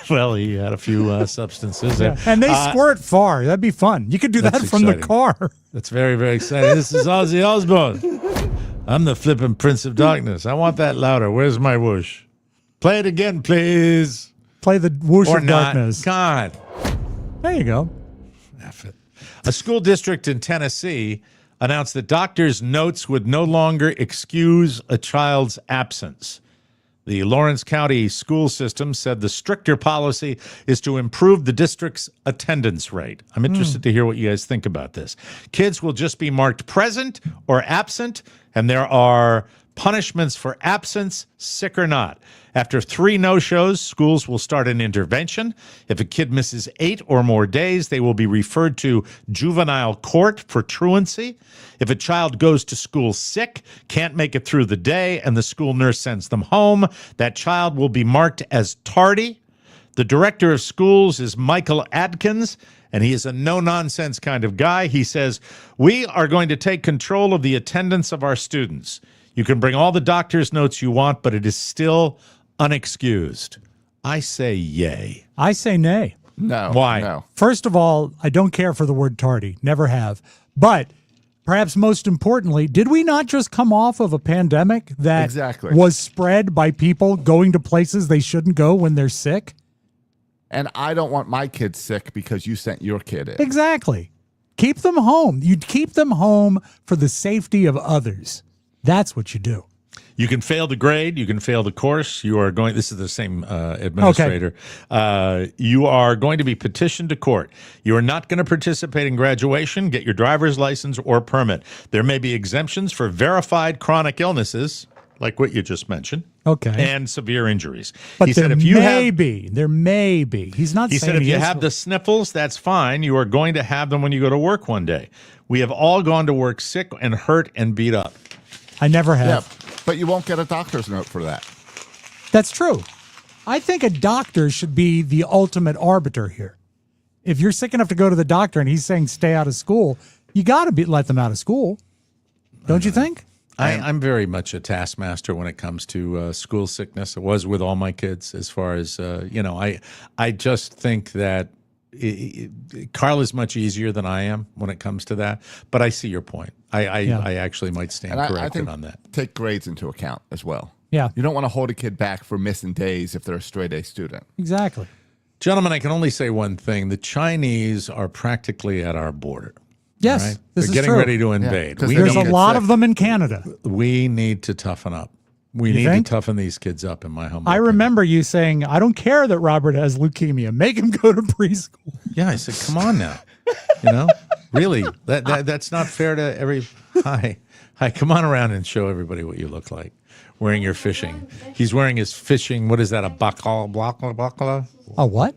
Well, he had a few substances. Yeah. And they squirt far. That'd be fun. You could do that That's from the exciting. car. That's very, very exciting. This is Ozzy Osbourne. I'm the flippin' Prince of Darkness. I want that louder. Where's my whoosh? Play it again, please. Play the whoosh Or of not. darkness. God. There you go. F it. A school district in Tennessee announced that doctors' notes would no longer excuse a child's absence. The Lawrence County school system said the stricter policy is to improve the district's attendance rate. I'm interested to hear what you guys think about this. Kids will just be marked present or absent, and there are punishments for absence, sick or not. After 3 no-shows, schools will start an intervention. If a kid misses 8 or more days, they will be referred to juvenile court for truancy. If a child goes to school sick, can't make it through the day, and the school nurse sends them home, that child will be marked as tardy. The director of schools is Michael Adkins, and he is a no-nonsense kind of guy. He says, "We are going to take control of the attendance of our students. You can bring all the doctor's notes you want, but it is still unexcused." I say yay. I say nay. No. Why? No. First of all, I don't care for the word tardy. Never have. But perhaps most importantly, did we not just come off of a pandemic that Exactly. was spread by people going to places they shouldn't go when they're sick? And I don't want my kid sick because you sent your kid in. Exactly. Keep them home. You keep them home for the safety of others. That's what you do. You can fail the grade. You can fail the course. You are going. This is the same administrator. You are going to be petitioned to court. You are not going to participate in graduation, get your driver's license or permit. There may be exemptions for verified chronic illnesses, like what you just mentioned. Okay. And severe injuries. But He there said if you may have, be. There may be. He's not he saying said if you is. have the sniffles, that's fine. You are going to have them when you go to work one day. We have all gone to work sick and hurt and beat up. I never have. Yeah, but you won't get a doctor's note for that. That's true. I think a doctor should be the ultimate arbiter here. If you're sick enough to go to the doctor and he's saying stay out of school, you got to let them out of school. Don't you think? I'm very much a taskmaster when it comes to school sickness. I was with all my kids as far as, I just think that Carl is much easier than I am when it comes to that. But I see your point. I actually might stand And I corrected think on that. take grades into account as well. Yeah. You don't want to hold a kid back for missing days if they're a straight A student. Exactly. Gentlemen, I can only say one thing. The Chinese are practically at our border. Yes, Right? this They're is getting true. ready to invade. 'cause we, they There's don't a get lot sick. of them in Canada. we need to toughen up. We need think? to toughen these kids up, in my humble I opinion. remember you saying, I don't care that Robert has leukemia. Make him go to preschool. Yeah, I said, come on now. Really, that's not fair to every. Hi, come on around and show everybody what you look like wearing your fishing. He's wearing his fishing. What is that? A bakla? A what?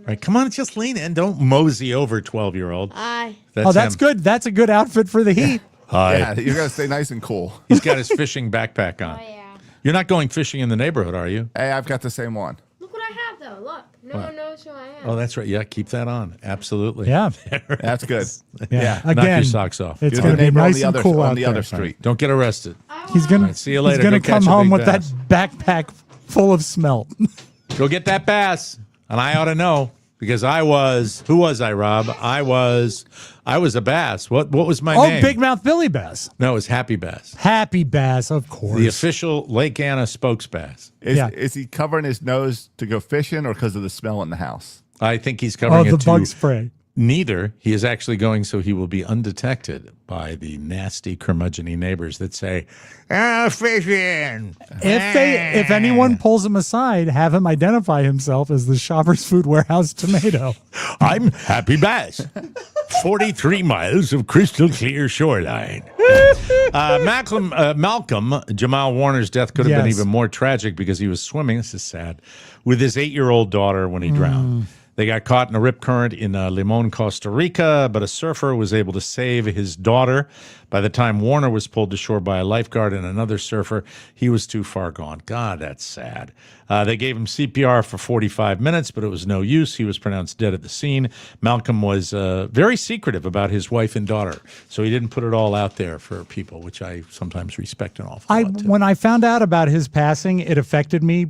Right, come on, just lean in. Don't mosey over 12-year-old. Hi. That's him. good. That's a good outfit for the heat. Hi. Yeah, you got to stay nice and cool. He's got his fishing backpack on. Oh, yeah. You're not going fishing in the neighborhood, are you? Hey, I've got the same one. Look what I have, though. Look. No one knows who I am. Oh, that's right. Yeah, keep that on. Absolutely. Yeah. That's good. Yeah. Knock Again, your socks off. it's You're going the to be neighbor nice on and the other, cool on out the there. other street. Don't get arrested. He's going right, see you later. to Go catch come a home big with bass. that backpack full of smelt. Go get that bass. And I ought to know because who was I, Rob? I was a bass. What was my name? Big Mouth Billy Bass. No, it was Happy Bass. Happy Bass, of course. The official Lake Anna spokes bass. Is he covering his nose to go fishing or because of the smell in the house? I think he's covering the it bug spray. Neither. He is actually going so he will be undetected by the nasty curmudgeon-y neighbors that say, fishing. If anyone pulls him aside, have him identify himself as the Shoppers Food Warehouse tomato. I'm Happy Bass. 43 miles of crystal clear shoreline. Malcolm, Jamal Warner's death could have been even more tragic because he was swimming, this is sad, with his 8-year-old daughter when he drowned. They got caught in a rip current in Limon, Costa Rica, but a surfer was able to save his daughter. By the time Warner was pulled to shore by a lifeguard and another surfer, he was too far gone. God, that's sad. They gave him CPR for 45 minutes, but it was no use. He was pronounced dead at the scene. Malcolm was very secretive about his wife and daughter, so he didn't put it all out there for people, which I sometimes respect an awful lot, too. When I found out about his passing, it affected me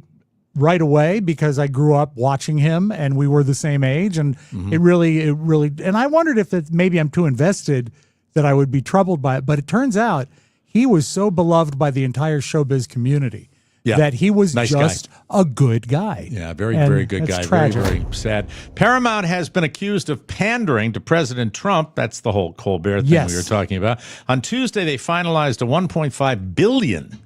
right away because I grew up watching him and we were the same age, and it really, and I wondered if maybe I'm too invested that I would be troubled by it, but it turns out he was so beloved by the entire showbiz community that he was just a good guy. Yeah, very good guy. Tragic. Very sad. Paramount has been accused of pandering to President Trump. That's the whole Colbert thing we were talking about. On Tuesday, they finalized a $1.5 billion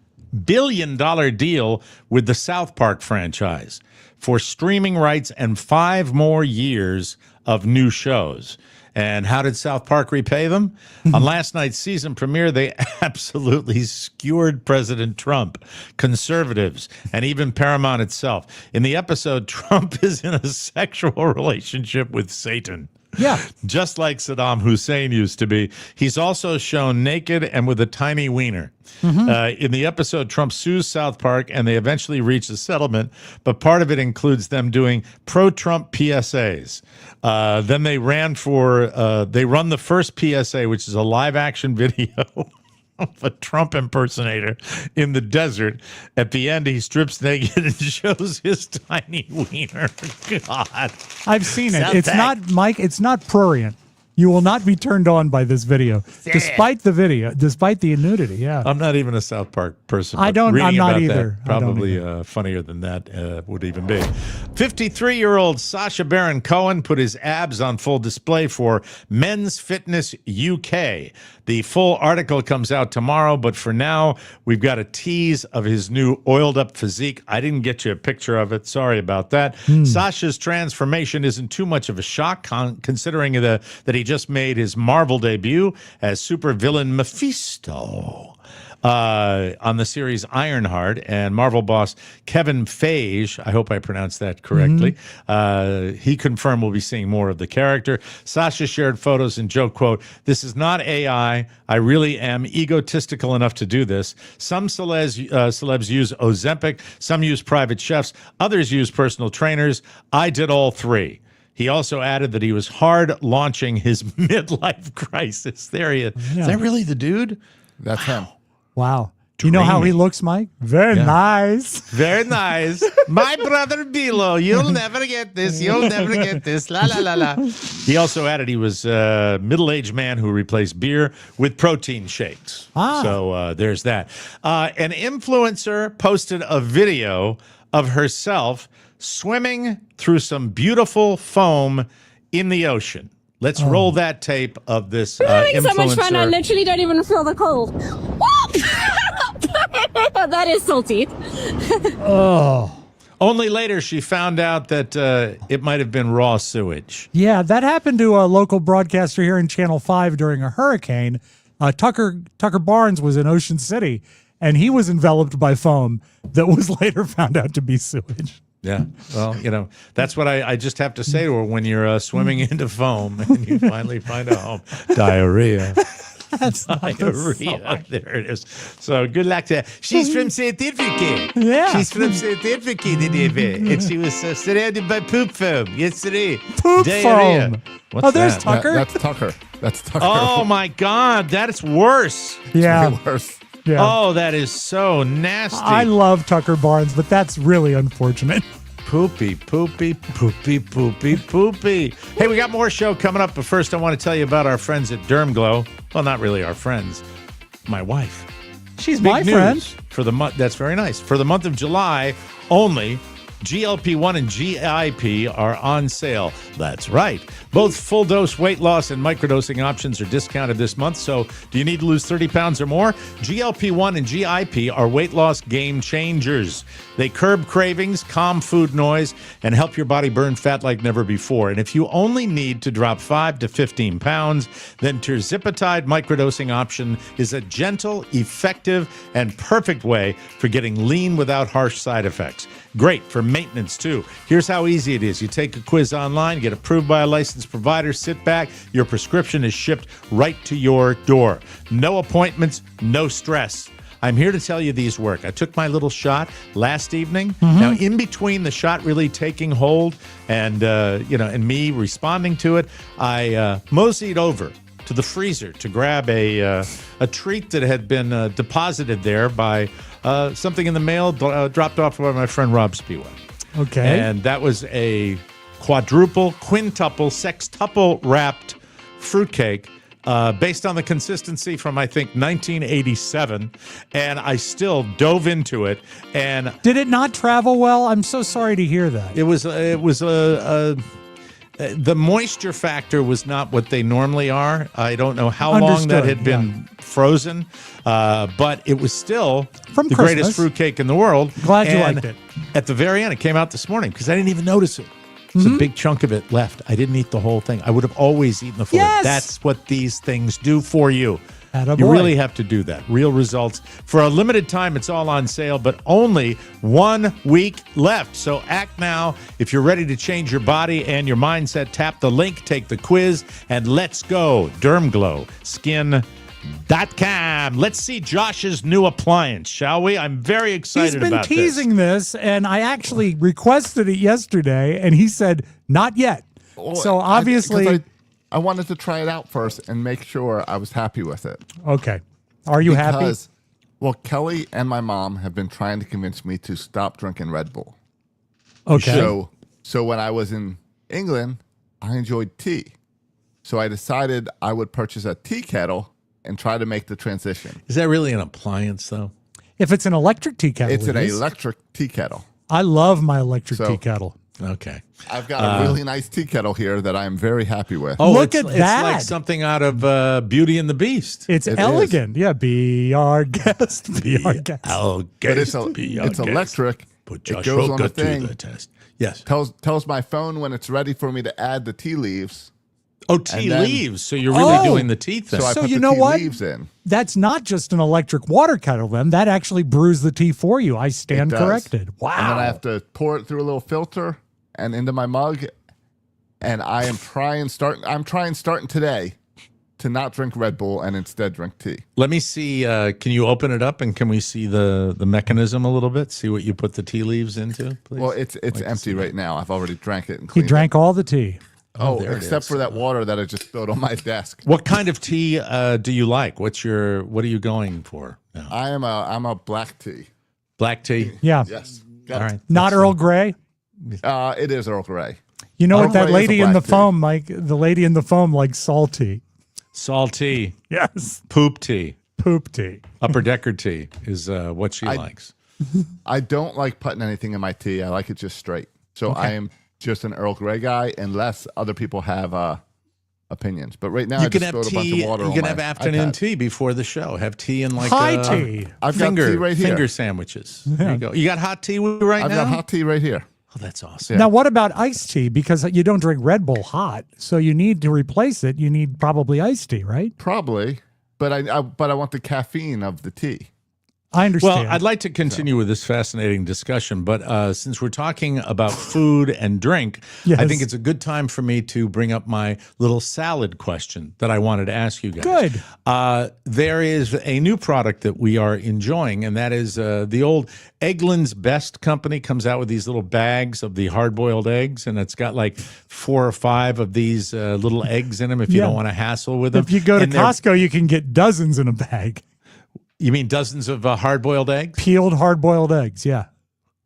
deal with the South Park franchise for streaming rights and 5 more years of new shows. And how did South Park repay them? On last night's season premiere, they absolutely skewered President Trump, conservatives, and even Paramount itself. In the episode, Trump is in a sexual relationship with Satan. Yeah. Just like Saddam Hussein used to be. He's also shown naked and with a tiny wiener. In the episode, Trump sues South Park, and they eventually reach a settlement, but part of it includes them doing pro-Trump PSAs. Then they run the first PSA, which is a live-action video of a Trump impersonator in the desert. At the end, he strips naked and shows his tiny wiener. God. I've seen it. It's not, Mike, it's not prurient. You will not be turned on by this video, despite the nudity. Yeah, I'm not even a South Park person. I'm not either. Probably funnier than that would even be. 53-year-old Sacha Baron Cohen put his abs on full display for Men's Fitness UK. The full article comes out tomorrow, but for now, we've got a tease of his new oiled-up physique. I didn't get you a picture of it. Sorry about that. Sasha's transformation isn't too much of a shock, considering that he just made his Marvel debut as supervillain Mephisto on the series Ironheart, and Marvel boss Kevin Feige, I hope I pronounced that correctly, he confirmed we'll be seeing more of the character. Sasha shared photos and joked, quote, "This is not AI. I really am egotistical enough to do this. Some celebs use Ozempic, some use private chefs, others use personal trainers. I did all 3. He also added that he was hard launching his midlife crisis. There he is. Yeah. Is that really the dude? That's him. Wow. Do you know how he looks, Mike? Very nice. Very nice. My brother Bilo, you'll never get this. You'll never get this. La, la, la, la. He also added he was a middle-aged man who replaced beer with protein shakes. So there's that. An influencer posted a video of herself swimming through some beautiful foam in the ocean. Let's roll that tape of this I'm having influencer. so much fun, I literally don't even feel the cold. That is salty. Only later she found out that it might have been raw sewage. Yeah, that happened to a local broadcaster here in Channel 5 during a hurricane. Tucker Barnes was in Ocean City, and he was enveloped by foam that was later found out to be sewage. Yeah, well, that's what I just have to say to her when you're swimming into foam and you finally find a home. Diarrhea. That's Diarrhea. There it is. So good luck to her. She's from Certificate. Yeah. She's from Certificate, and she was surrounded by poop foam yesterday. Poop Diarrhea. foam. What's There's that? Tucker. That's Tucker. That's Tucker. Oh, my God. That's worse. Yeah. Way worse. Yeah. Oh, that is so nasty. I love Tucker Barnes, but that's really unfortunate. Poopy, poopy, poopy, poopy, poopy. Hey, we got more show coming up, but first I want to tell you about our friends at Dermglow. Well, not really our friends. My wife. She's my friend. For the month. That's very nice. For the month of July only, GLP-1 and GIP are on sale. That's right. Both full-dose weight loss and microdosing options are discounted this month. So do you need to lose 30 pounds or more? GLP-1 and GIP are weight loss game changers. They curb cravings, calm food noise, and help your body burn fat like never before. And if you only need to drop 5 to 15 pounds, then Tirzepatide microdosing option is a gentle, effective, and perfect way for getting lean without harsh side effects. Great for maintenance, too. Here's how easy it is. You take a quiz online, get approved by a licensed provider, sit back, your prescription is shipped right to your door. No appointments, no stress. I'm here to tell you these work. I took my little shot last evening. Now, in between the shot really taking hold and, and me responding to it, I moseyed over to the freezer to grab a treat that had been deposited there by something in the mail dropped off by my friend Rob Spiewak. Okay. And that was a quintuple, sextuple wrapped fruitcake based on the consistency from, I think, 1987. And I still dove into it. And did it not travel well? I'm so sorry to hear that. it was the moisture factor was not what they normally are. I don't know how long that had been frozen, but it was still From the Christmas. greatest fruitcake in the world. Glad you And liked it. At the very end, it came out this morning because I didn't even notice it. There's a big chunk of it left. I didn't eat the whole thing. I would have always eaten the full. Yes! That's what these things do for you. Attaboy. You really have to do that. Real results. For a limited time, it's all on sale, but only 1 week left. So act now. If you're ready to change your body and your mindset, tap the link, take the quiz, and let's go. Dermglow Skin.com. Let's see Josh's new appliance, shall we? I'm very excited about this. He's been teasing this, and I actually requested it yesterday, and he said, not yet. So obviously... I wanted to try it out first and make sure I was happy with it. Okay. Are you happy? Well, Kelly and my mom have been trying to convince me to stop drinking Red Bull. Okay. So when I was in England, I enjoyed tea. So I decided I would purchase a tea kettle and try to make the transition. Is that really an appliance, though? If it's an electric tea kettle, It's an electric tea kettle. I love my electric tea kettle. Okay. I've got a really nice tea kettle here that I'm very happy with. Oh, Look at It's that. like something out of Beauty and the Beast. It's It elegant. Yeah, be our guest. Be our guest. But it's electric. Put It Josh goes on Hogan the thing. to the test. Yes. Tells my phone when it's ready for me to add the tea leaves. Oh, tea And then- leaves. So you're really doing the tea thing. So I So put you the know tea what? leaves in. That's not just an electric water kettle, then. That actually brews the tea for you. I stand It does. corrected. Wow. And then I have to pour it through a little filter and into my mug. And I'm trying starting today to not drink Red Bull and instead drink tea. Let me see. Can you open it up and can we see the mechanism a little bit? See what you put the tea leaves into, please? Well, it's Like to empty see right now. I've already drank it and He cleaned drank all the tea. Oh, there it except is. for that water that I just spilled on my desk. What kind of tea do you like? What are you going for? No. I'm a black tea. Black tea? Yeah. Yes. All right. Not Earl Grey. It is Earl Grey. You know Earl what that Grey is a lady in the black tea. foam, Mike? The lady in the foam likes salty. Salty. Yes. Poop tea. Poop tea. Upper decker tea is what she likes. I don't like putting anything in my tea. I like it just straight. So I am just an Earl Grey guy, unless other people have opinions. But right now, You I can just have spilled a bunch tea. of water You on can my have afternoon iPad. tea before the show. Have tea and like High tea. I've got tea right here. Finger sandwiches. There you go. You got hot tea right I've now? got hot tea right here. Oh, that's awesome. Now, what about iced tea? Because you don't drink Red Bull hot, so you need to replace it. You need probably iced tea, right? Probably, but I want the caffeine of the tea. I understand. Well, I'd like to continue with this fascinating discussion, but since we're talking about food and drink, Yes. I think it's a good time for me to bring up my little salad question that I wanted to ask you guys. Good. There is a new product that we are enjoying, and that is the old Eggland's Best company comes out with these little bags of the hard-boiled eggs, and it's got like 4 or 5 of these little eggs in them if you Yeah. don't want to hassle with them. if you go to And they're- Costco, you can get dozens in a bag. You mean dozens of hard-boiled eggs? Peeled hard-boiled eggs, yeah.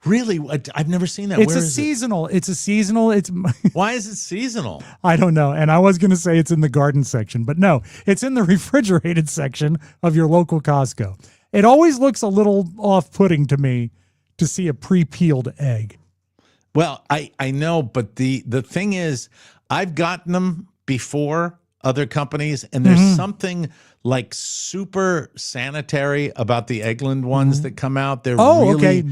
Really? I've never seen that. It's Where a is seasonal. It's a seasonal. It's it? Why is it seasonal? I don't know. And I was going to say it's in the garden section, but no, it's in the refrigerated section of your local Costco. It always looks a little off-putting to me to see a pre-peeled egg. Well, I know, but the thing is, I've gotten them before other companies, and there's something like super sanitary about the Eggland ones that come out. They're okay.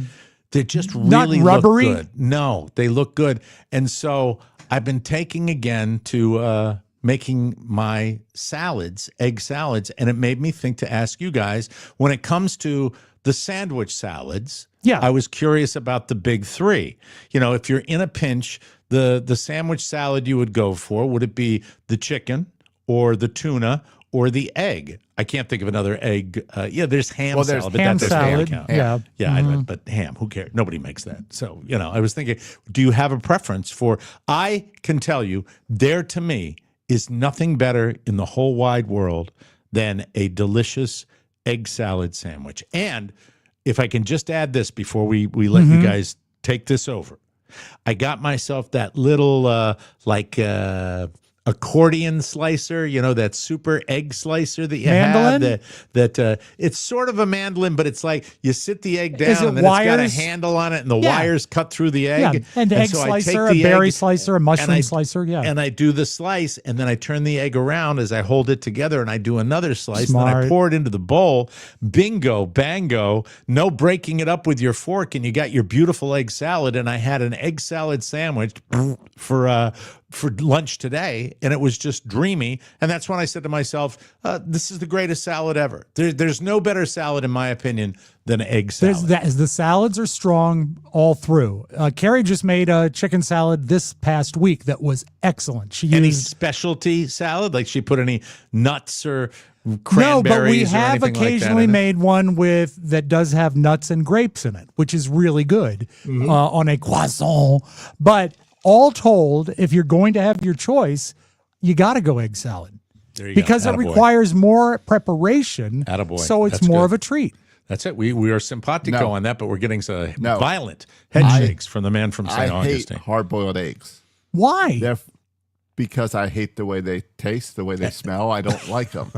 They just Not really rubbery? look good. No, they look good. And so I've been taking again to making my salads, egg salads, and it made me think to ask you guys, when it comes to the sandwich salads, I was curious about the big three. You know, if you're in a pinch, the sandwich salad you would go for, would it be the chicken or the tuna or the egg? I can't think of another egg. There's ham salad, but ham that doesn't salad. count. Yeah, but ham, who cares? Nobody makes that. So, you know, I was thinking, do you have a preference for, I can tell you, there to me is nothing better in the whole wide world than a delicious egg salad sandwich. And if I can just add this before we let you guys take this over, I got myself that little accordion slicer, you know, that super egg slicer that you Mandolin? have. That it's sort of a mandolin, but it's like you sit the egg down Is it and then it's got a wires? handle on it, and the Yeah. wires cut through the egg. Yeah, and egg so I take slicer, a the berry egg slicer, a and mushroom slicer, And I do the slice, and then I turn the egg around as I hold it together, and I do another slice, and then I Smart. pour it into the bowl. Bingo, bango, no breaking it up with your fork, and you got your beautiful egg salad. And I had an egg salad sandwich for lunch today, and it was just dreamy. And that's when I said to myself, this is the greatest salad ever. There's no better salad, in my opinion, than egg salad. The salads are strong all through. Carrie just made a chicken salad this past week that was excellent. She Any used specialty salad? Like she put any nuts or cranberries no, but we or have anything occasionally like that in it? made one that does have nuts and grapes in it, which is really good on a croissant. But all told, if you're going to have your choice, you got to go egg salad There you because go. it Attaboy. requires more preparation. Attaboy. So it's That's more good. of a treat. That's it. We are simpatico No. on that, but we're getting some No. violent head shakes from the man from I St. hate Augustine. hard-boiled eggs. Why? Because I hate the way they taste, the way they smell. I don't like them.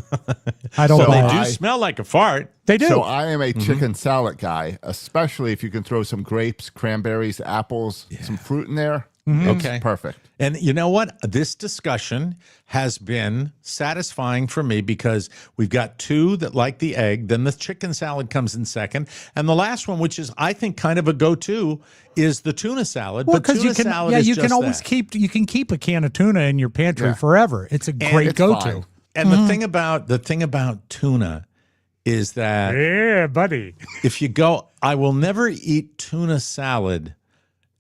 I don't So buy They it. do smell like a fart. They do. So I am a chicken salad guy, especially if you can throw some grapes, cranberries, apples, some fruit in there. It's Okay. perfect. And you know what? This discussion has been satisfying for me because we've got two that like the egg, then the chicken salad comes in second, and the last one, which is I think kind of a go-to, is the tuna salad. Well, but because tuna you can, salad yeah, is you can just always that. keep a can of tuna in your pantry Yeah. forever. It's a great it's go-to. fine. And the thing about tuna is that Yeah, buddy. if you go, I will never eat tuna salad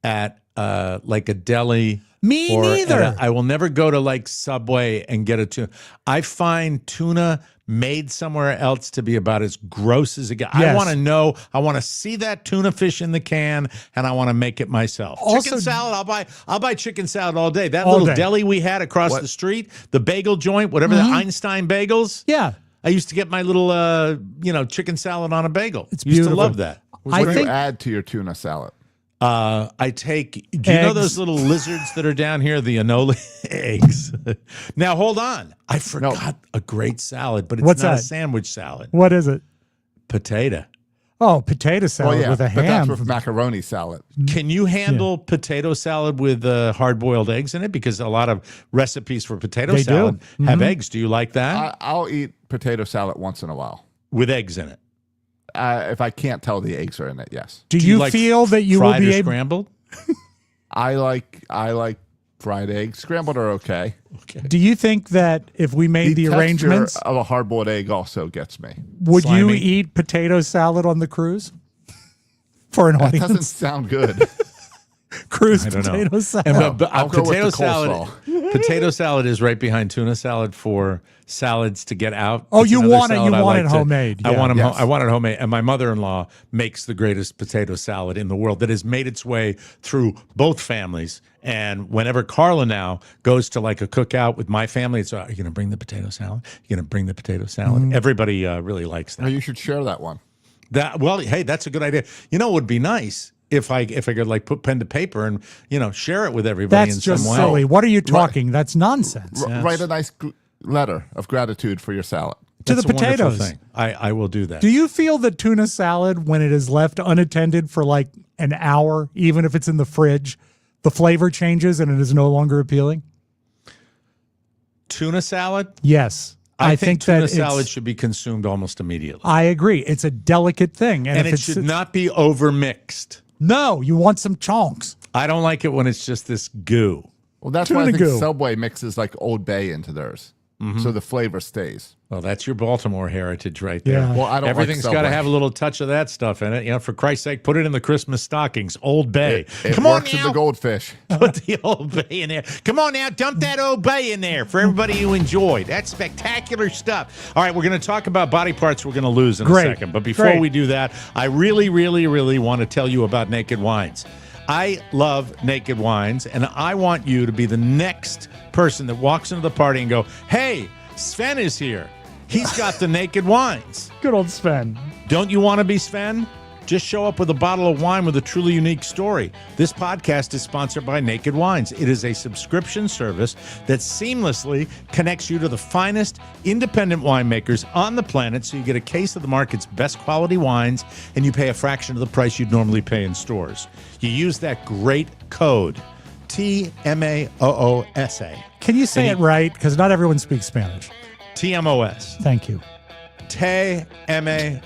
at like a deli. Me or neither. I will never go to like Subway and get a tuna. I find tuna made somewhere else to be about as gross as it gets. I Yes. want to know. I want to see that tuna fish in the can, and I want to make it myself. Also- Chicken salad. I'll buy chicken salad all day. That All little day. deli we had across the street, the bagel joint, whatever the Einstein bagels. Yeah. I used to get my little, chicken salad on a bagel. It's Used to beautiful. love that. I What do think you add to your tuna salad? I take. Do you know Eggs. those little lizards that are down here? The anole eggs. Now hold on. I forgot a great salad, but it's What's not a that? sandwich salad. what is it? Potato. Oh, potato salad with a but ham. that's with macaroni salad. Can you handle potato salad with hard-boiled eggs in it? Because a lot of recipes for potato They do. salad have eggs. Do you like that I'll eat potato salad once in a while. with eggs in it? If I can't tell the eggs are in it, yes. Do you like feel that you will fried be or able? scrambled? I like fried eggs. Scrambled are okay. Do you think that if we made the texture arrangements, of a hard-boiled egg also gets me. would you Slimy. eat potato salad on the cruise? For an That doesn't audience, sound good. cruise I don't know. potato salad. And I'll go with potato the salad. coleslaw. Potato salad is right behind tuna salad for salads to get out. Oh, It's you another want it- you salad I want like it homemade. I Yeah. want Yes. I want it homemade, and my mother-in-law makes the greatest potato salad in the world that has made its way through both families. And whenever Carla now goes to like a cookout with my family, it's, are you going to bring the potato salad? You're going to bring the potato salad? Everybody really likes that. No, you should share that one. Well, hey, that's a good idea. You know what would be nice? if I could like put pen to paper and share it with everybody That's in just some way. silly. What are you talking? That's nonsense. Write a nice letter of gratitude for your salad. To That's the a wonderful potatoes. thing. I will do that. Do you feel that tuna salad, when it is left unattended for like an hour, even if it's in the fridge, the flavor changes and it is no longer appealing? Tuna salad? Yes. I think tuna that salad should be consumed almost immediately. I agree. It's a delicate thing. And if it should not be overmixed. No, you want some chunks. I don't like it when it's just this goo. Well, that's why I Tuna think goo. Subway mixes like Old Bay into theirs, so the flavor stays. Well, that's your Baltimore heritage right there. Yeah. Well, I don't like Everything's got to Subway. have a little touch of that stuff in it. For Christ's sake, put it in the Christmas stockings. Old Bay. It Come on works in now. the goldfish. Put the Old Bay in there. Come on now, dump that Old Bay in there for everybody who enjoyed. That's spectacular stuff. All right, we're going to talk about body parts we're going to lose in a second. But before we do that, I really, really, really want to tell you about Naked Wines. I love Naked Wines, and I want you to be the next person that walks into the party and go, hey, Sven is here. He's got the Naked Wines. Good old Sven. Don't you want to be Sven? Just show up with a bottle of wine with a truly unique story. This podcast is sponsored by Naked Wines. It is a subscription service that seamlessly connects you to the finest independent winemakers on the planet, so you get a case of the market's best quality wines, and you pay a fraction of the price you'd normally pay in stores. You use that great code, TMAOOSA. Can you say it right? Because not everyone speaks Spanish. TMOS. Thank you. TMAOSA.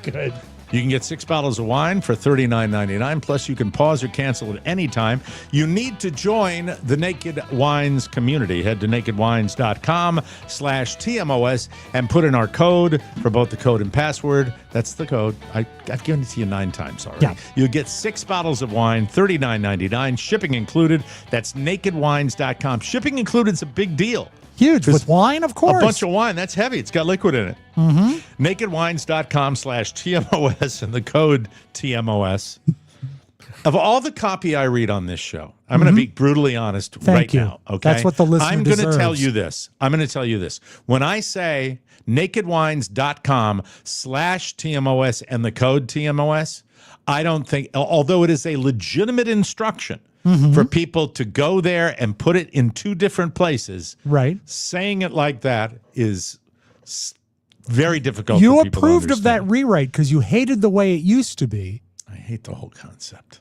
Good. You can get 6 bottles of wine for $39.99. Plus, you can pause or cancel at any time. You need to join the Naked Wines community. Head to nakedwines.com/TMOS and put in our code for both the code and password. That's the code. I've given it to you 9 times already. Yeah. You'll get 6 bottles of wine, $39.99, shipping included. That's nakedwines.com. Shipping included is a big deal. Huge. With wine, of course. A bunch of wine. That's heavy. It's got liquid in it. Mm-hmm. Nakedwines.com/TMOS and the code TMOS. Of all the copy I read on this show, I'm going to be brutally honest Thank you. now. Okay. That's what the listener I'm going to tell deserves. you this. I'm going to tell you this. When I say nakedwines.com/TMOS and the code TMOS, I don't think, although it is a legitimate instruction for people to go there and put it in 2 different places, Right. saying it like that is very difficult You for people to approved of that understand. rewrite because you hated the way it used to be. I hate the whole concept.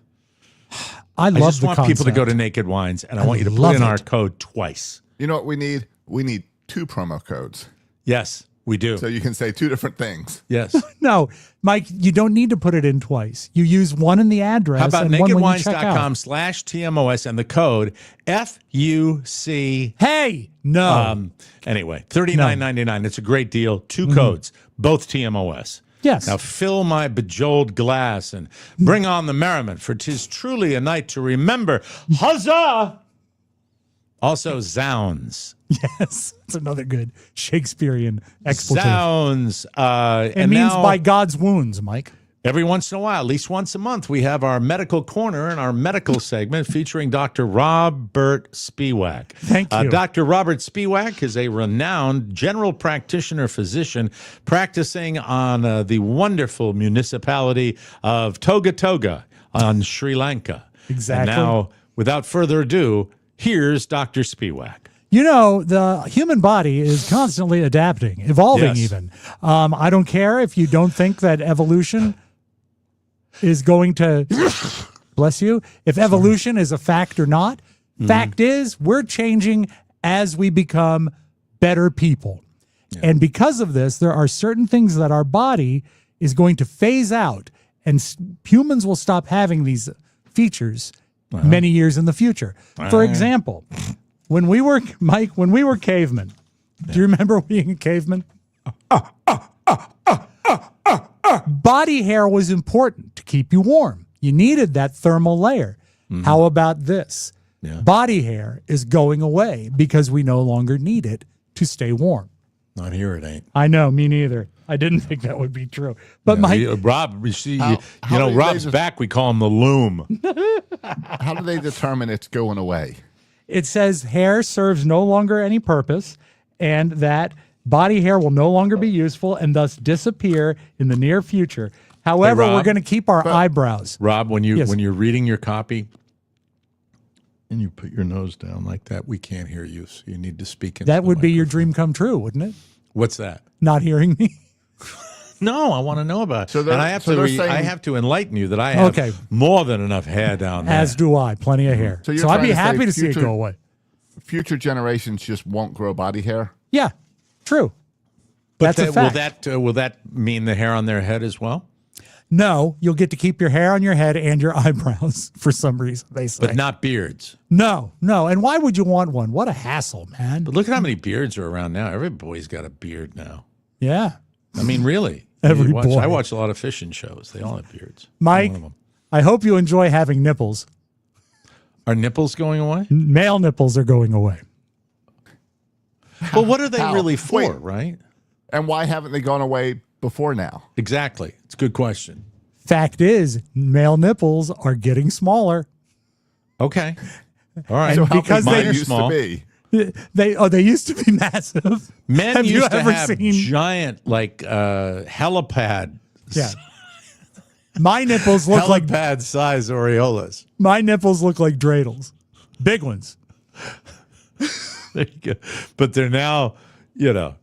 I love I just the want concept. people to go to Naked Wines, and I want you to put love in our it. code twice. You know what we need? We need 2 promo codes. Yes, we do. So you can say 2 different things. Yes. No, Mike, you don't need to put it in twice. You use one in the address How about and one when you check out. nakedwines.com/TMOS and the code FUC. Hey, no. Anyway, $39.99. It's a great deal. 2 codes, both TMOS. Yes. Now fill my bejeweled glass and bring on the merriment, for 'tis truly a night to remember. Huzzah! Also, zounds. Yes, it's another good Shakespearean expletive. Zounds. It means by God's wounds, Mike. Every once in a while, at least once a month, we have our medical corner and our medical segment featuring Dr. Robert Spiewak. Thank you. Dr. Robert Spiewak is a renowned general practitioner physician practicing on the wonderful municipality of Toga Toga on Sri Lanka. Exactly. And now, without further ado, here's Dr. Spiewak. You know, the human body is constantly adapting, evolving Yes. even. I don't care if you don't think that evolution is going to, bless you, if evolution is a fact or not. Fact is, we're changing as we become better people. And because of this, there are certain things that our body is going to phase out, and humans will stop having these features many years in the future. For example, when we were, Mike, when we were cavemen, do you remember being a caveman? Body hair was important to keep you warm. You needed that thermal layer. How about this? Yeah. Body hair is going away because we no longer need it to stay warm. Not here, it ain't. I know, me neither. I didn't think that would be true. But Mike, Rob, you see, How do they Rob's just- back. We call him the loom. How do they determine it's going away? it says hair serves no longer any purpose and that body hair will no longer be useful and thus disappear in the near future. However, Rob? we're going to keep our eyebrows. Rob, when Yes. you're reading your copy and you put your nose down like that, we can't hear you, so you need to speak into That the would be your microphone. dream come true, wouldn't it? What's that? Not hearing me. No, I want to know about it. So they're- and I have so they're to saying- I have to enlighten you that I have Okay. more than enough hair down there. As do I. Plenty of hair. So you're So I'd trying be to say happy to see it future- go away. Future generations just won't grow body hair. Yeah, true. But That's a fact. will that mean the hair on their head as well? No, you'll get to keep your hair on your head and your eyebrows for some reason, they say. But not beards. No. And why would you want one? What a hassle, man. But look at how many beards are around now. Every boy's got a beard now. Yeah. I mean, really. Every You watch- boy. I watch a lot of fishing shows. They all have beards. Mike, One of them. I hope you enjoy having nipples. Are nipples going away? Male nipples are going away. Well, what are they How? really for, Wait. right? And why haven't they gone away before now? Exactly. It's a good question. Fact is, male nipples are getting smaller. Okay. All right. So how because big they- mine used small. to be. They used to be massive. Men Have you used to ever have seen- giant, like, helipad. Yeah. My nipples look like Helipad size areolas. my nipples look like dreidels. Big ones. There you go. But they're now,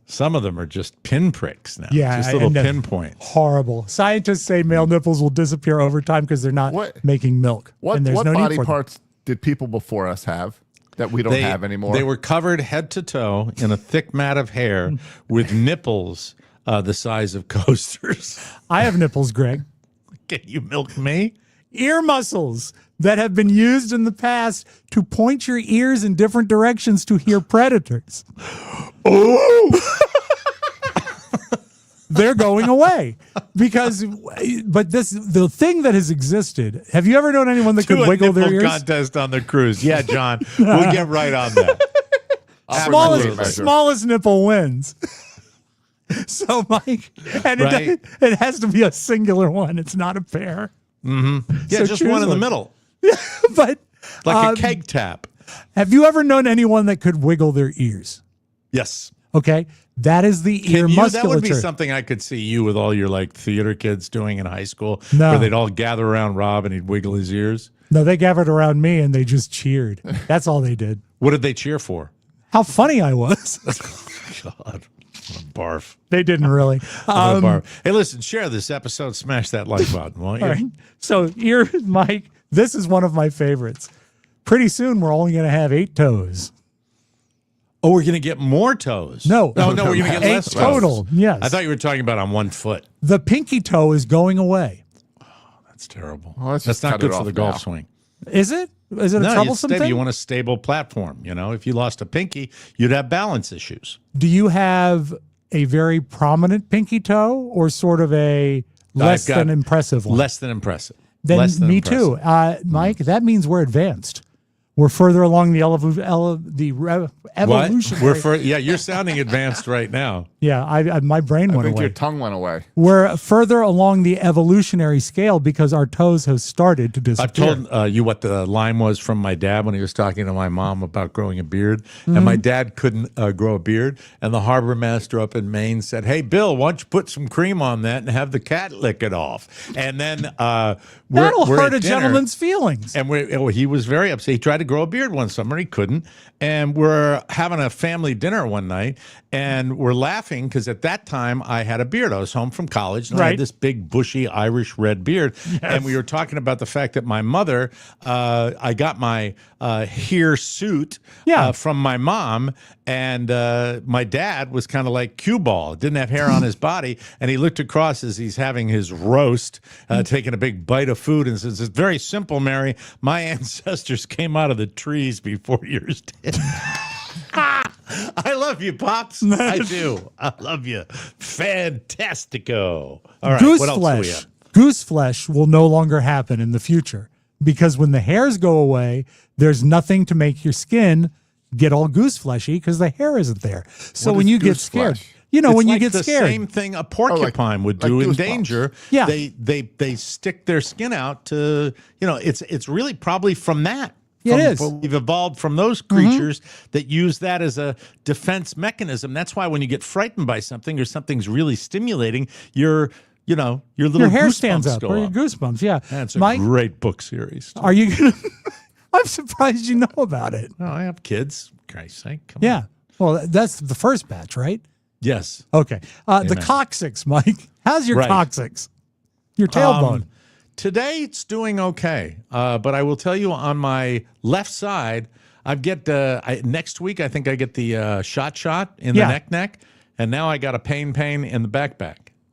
some of them are just pinpricks now. Yeah, Just little and they're pinpoints. Horrible. Scientists say male nipples will disappear over time because they're not What- making milk. What and there's what no need body for them. parts did people before us have that we don't have anymore? They were covered head to toe in a thick mat of hair with nipples the size of coasters. I have nipples, Greg. Can you milk me? Ear muscles that have been used in the past to point your ears in different directions to hear predators. They're going away but the thing that has existed. Have you ever known anyone that Do could a wiggle their nipple ears? contest on the cruise. Yeah, John. We'll get right on that. Absolutely. Smallest nipple wins. So, Mike, and Right. it has to be a singular one. It's not a pair. Yeah, So just choose one in the one. middle. But Like a keg tap. have you ever known anyone that could wiggle their ears? Yes. Okay, that is the ear That musculature. would be something I could see you with all your like theater kids doing in high school, No. where they'd all gather around Rob and he'd wiggle his ears. No, they gathered around me and they just cheered. That's all they did. What did they cheer for? How funny I was. God, what a barf. They didn't really. What a barf. Hey, listen, share this episode. Smash that like button, won't you? All right. So here, Mike, this is one of my favorites. Pretty soon, we're only going to have 8 toes. Oh, we're going to get more toes. No. no, we're going to get 8 less total. toes. Yes. I thought you were talking about on one foot. The pinky toe is going away. That's terrible. Well, let's That's just not cut good it for off the golf now. swing. Is it? Is it a No, troublesome thing? you want a stable platform. If you lost a pinky, you'd have balance issues. Do you have a very prominent pinky toe or sort of a less I've got than impressive one? Less than impressive. Then Less than me impressive. too. Mike, that means we're advanced. We're further along the evolutionary. You're sounding advanced right now. Yeah, my brain I went think away. your tongue went away. We're further along the evolutionary scale because our toes have started to I've disappear. told you what the line was from my dad when he was talking to my mom about growing a beard. And my dad couldn't grow a beard. And the harbor master up in Maine said, "Hey, Bill, why don't you put some cream on that and have the cat lick it off?" And then That'll we're hurt at a dinner, gentleman's feelings. And he was very upset. He tried to grow a beard one summer. He couldn't. And we're having a family dinner one night. And we're laughing because at that time I had a beard. I was home from college. And I Right. had this big, bushy Irish red beard. And we were talking about the fact that my mother, I got my hair suit from my mom. And my dad was kind of like cue ball, didn't have hair on his body. And he looked across as he's having his roast, taking a big bite of food, and says, "It's very simple, Mary. My ancestors came out of the trees before yours did." I love you, Pops. I do. I love you. Fantastico. All right, Goose what else do we flesh. have? Goose flesh will no longer happen in the future because when the hairs go away, there's nothing to make your skin get all goose fleshy because the hair isn't there. So What when is you get goose scared, flesh? when It's you like get the scared, same thing a porcupine would do in goosebumps. danger. Yeah. They stick their skin out to, it's really probably from that. It is. We've evolved from those creatures that use that as a defense mechanism. That's why when you get frightened by something or something's really stimulating, your your little Your hair goosebumps stands up, go or your up. goosebumps. Yeah, That's a Mike, great book series. are you gonna? I'm surprised you know about it. Oh, I have kids. For Christ's sake, come on. Yeah. Well, that's the first batch, right? Yes. Okay. The Amen. coccyx, Mike. How's your Right. coccyx? Your tailbone. Today it's doing okay, but I will tell you on my left side, next week I think I get the shot in the neck, and now I got a pain in the back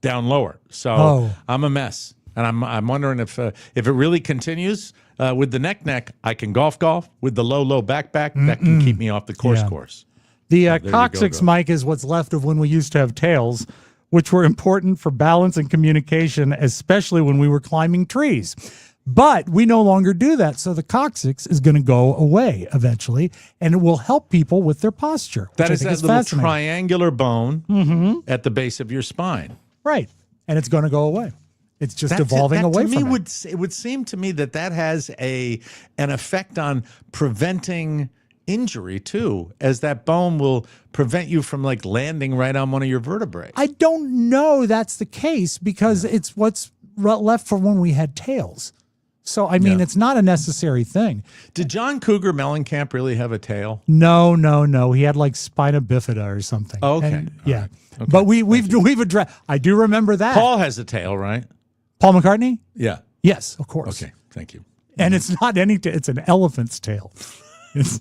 down lower. So I'm a mess, and I'm wondering if it really continues with the neck, I can golf with the low back that can keep me off the course. The you coccyx, go. Mike, is what's left of when we used to have tails, which were important for balance and communication, especially when we were climbing trees. But we no longer do that. So the coccyx is going to go away eventually, and it will help people with their posture. That which is I think that is little fascinating. triangular bone at the base of your spine. Right. And it's going to go away. It's just evolving away from it. It would seem to me that has an effect on preventing injury too, as that bone will prevent you from like landing right on one of your vertebrae. I don't know that's the case because it's what's left from when we had tails. So, I mean, it's not a necessary thing. Did John Cougar Mellencamp really have a tail? No. He had like spina bifida or something. Oh, okay. And, yeah. Right. Okay. But we've addressed, I do remember that. Paul has a tail, right? Paul McCartney? Yeah. Yes, of course. Okay. Thank you. And it's not it's an elephant's tail. It's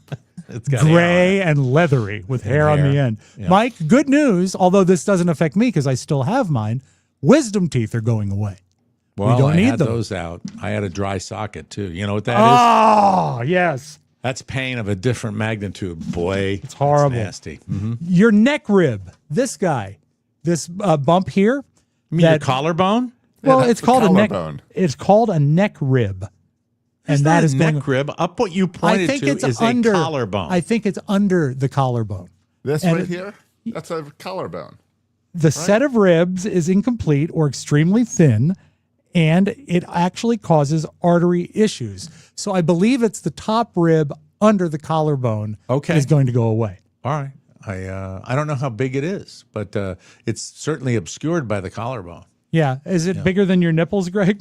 got gray hair on it. and leathery with hair on the end. Yeah. Mike, good news, although this doesn't affect me because I still have mine, wisdom teeth are going away. Well, we don't I need had them. those out. I had a dry socket too. You know what that is? Oh, yes. That's pain of a different magnitude. Boy, It's horrible. That's nasty. Mm-hmm. Your neck rib, this guy, this bump here. You mean your collarbone? Well, that's it's the called a neck. collarbone. It's called a neck rib. It's And not that a is going neck rib. Up what you I pointed think to it's is under a collarbone. I think it's under the collarbone. This And right here, that's a collarbone. The set of ribs is incomplete or extremely thin, and it actually causes artery issues. So I believe it's the top rib under the collarbone is going to go away. All right. I don't know how big it is, but it's certainly obscured by the collarbone. Yeah. Is it bigger than your nipples, Greg?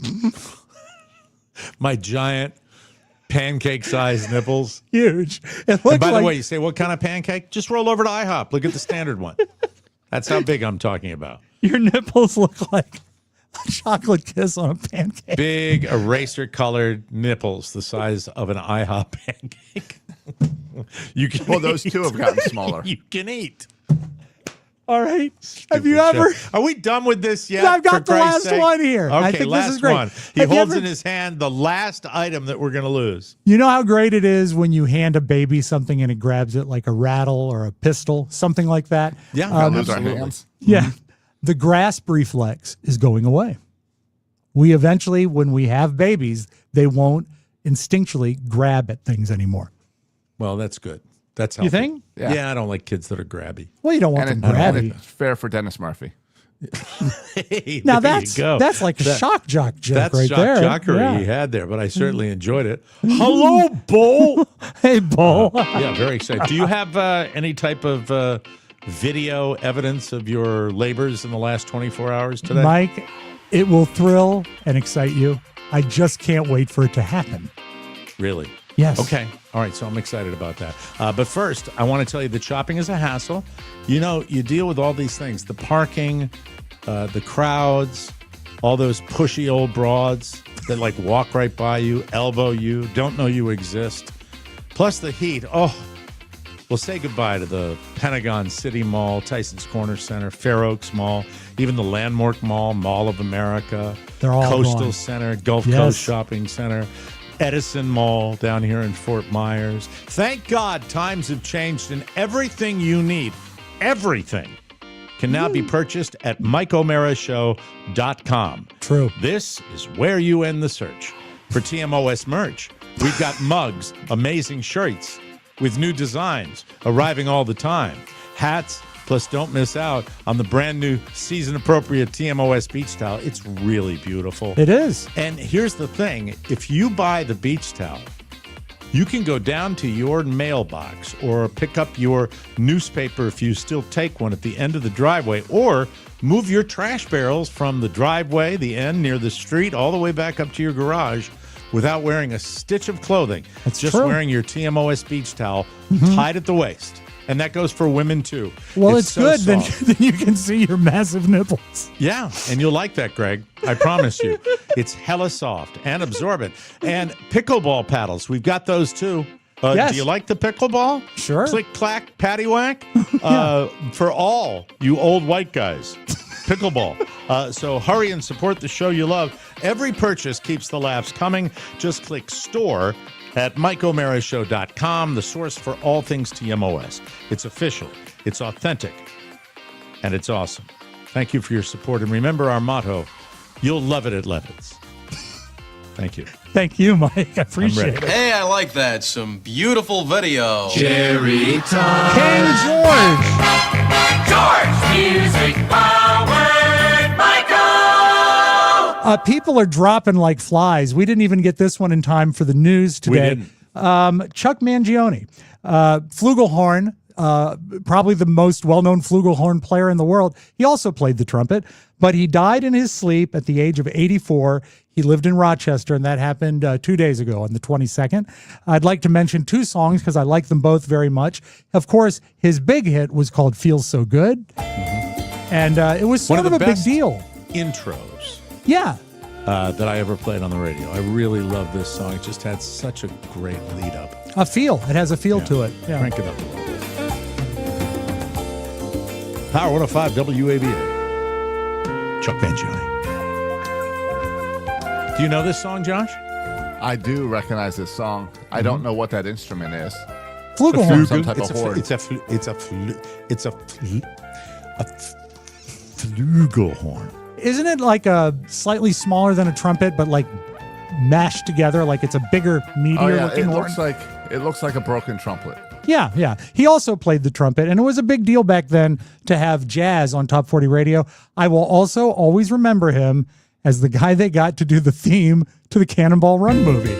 My giant pancake-sized nipples. Huge. It And looks by like the way, you say, what kind of pancake? Just roll over to IHOP. Look at the standard one. That's how big I'm talking about. your nipples look like a chocolate kiss on a pancake. Big eraser-colored nipples the size of an IHOP pancake. You can Well, those two have gotten smaller. You can eat. All right. Have Stupid you ever? show. Are we done with this yet? I've got for the Christ's last sake? one here. Okay, I think last this is great. one. He Have you holds ever- in his hand the last item that we're going to lose. You know how great it is when you hand a baby something and it grabs it like a rattle or a pistol, something like that? Yeah, Gotta lose our absolutely. hands. Yeah. The grasp reflex is going away. We eventually, when we have babies, they won't instinctually grab at things anymore. Well, that's good. That's You healthy. think? Yeah. I don't like kids that are grabby. Well, you don't want And them and grabby. it's fair for Dennis Murphy. Hey, Now there that's you go. that's like a shock jock joke That's right shock there. jockery Yeah. he had there, but I certainly enjoyed it. Hello, Bull. Hey, Bull. Yeah, very excited. Do you have any type of video evidence of your labors in the last 24 hours today? Mike, it will thrill and excite you. I just can't wait for it to happen. Really? Yes. Okay. All right. So I'm excited about that. But first, I want to tell you that shopping is a hassle. You know, you deal with all these things, the parking, the crowds, all those pushy old broads that like walk right by you, elbow you, don't know you exist. Plus the heat. Oh, well, say goodbye to the Pentagon City Mall, Tyson's Corner Center, Fair Oaks Mall, even the Landmark Mall, Mall of America, They're all Coastal gone. Center, Gulf Yes. Coast Shopping Center, Edison Mall down here in Fort Myers. Thank God times have changed and everything you need, everything, can now be purchased at MikeO'MaraShow.com. True. This is where you end the search. For TMOS merch, we've got mugs, amazing shirts with new designs arriving all the time. Hats, plus don't miss out on the brand new season-appropriate TMOS beach towel. It's really beautiful. It is. And here's the thing. If you buy the beach towel, You can go down to your mailbox or pick up your newspaper if you still take one at the end of the driveway, or move your trash barrels from the driveway, the end near the street, all the way back up to your garage without wearing a stitch of clothing. That's just true. wearing your TMOS beach towel tied at the waist. And that goes for women too. Well, it's so good. Then soft. you can see your massive nipples. Yeah, and you'll like that, Greg. I promise you. It's hella soft and absorbent. And pickleball paddles, we've got those too. Yes. Do you like the pickleball? Sure. Click, clack, patty whack. For all you old white guys. Pickleball. So hurry and support the show you love. Every purchase keeps the laughs coming. Just click store at MikeO'MaraShow.com, the source for all things TMOS. It's official, it's authentic, and it's awesome. Thank you for your support. And remember our motto, you'll love it at Levitt's. Thank you. Thank you, Mike. I appreciate it. Hey, I like that. Some beautiful video. Cherry time. King George. George Music Powered Michael. People are dropping like flies. We didn't even get this one in time for the news today. We didn't. Chuck Mangione, flugelhorn, probably the most well-known flugelhorn player in the world. He also played the trumpet, but he died in his sleep at the age of 84. He lived in Rochester, and that happened 2 days ago on the 22nd. I'd like to mention two songs because I like them both very much. Of course, his big hit was called Feels So Good, and it was sort of a big deal. Intros. Yeah. That I ever played on the radio. I really love this song. It just had such a great lead up. A feel. It has a feel to it. Yeah. Crank it up a little bit. Power 105 WABA. Chuck Mangione. Do you know this song, Josh? I do recognize this song. I don't know what that instrument is. Flugelhorn. Some type of horn. It's a flugelhorn. Isn't it like a slightly smaller than a trumpet, but like mashed together, like it's a bigger, meatier looking horn? It looks like a broken trumpet. Yeah, yeah. He also played the trumpet, and it was a big deal back then to have jazz on Top 40 Radio. I will also always remember him as the guy they got to do the theme to the Cannonball Run movie,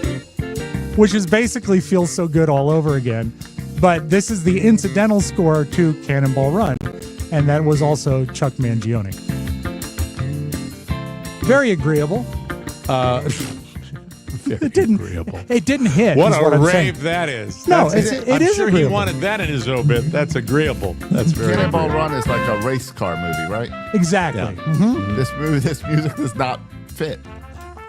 which is basically Feels So Good all over again. But this is the incidental score to Cannonball Run, and that was also Chuck Mangione. Very agreeable. It didn't agreeable. It didn't hit. What is a what I'm rave saying. that is. No, I'm it sure is he agreeable. wanted that in his obit. That's agreeable. That's very Cannonball agreeable. Run is like a race car movie, right? Exactly. Yeah. Mhm. This music does not fit.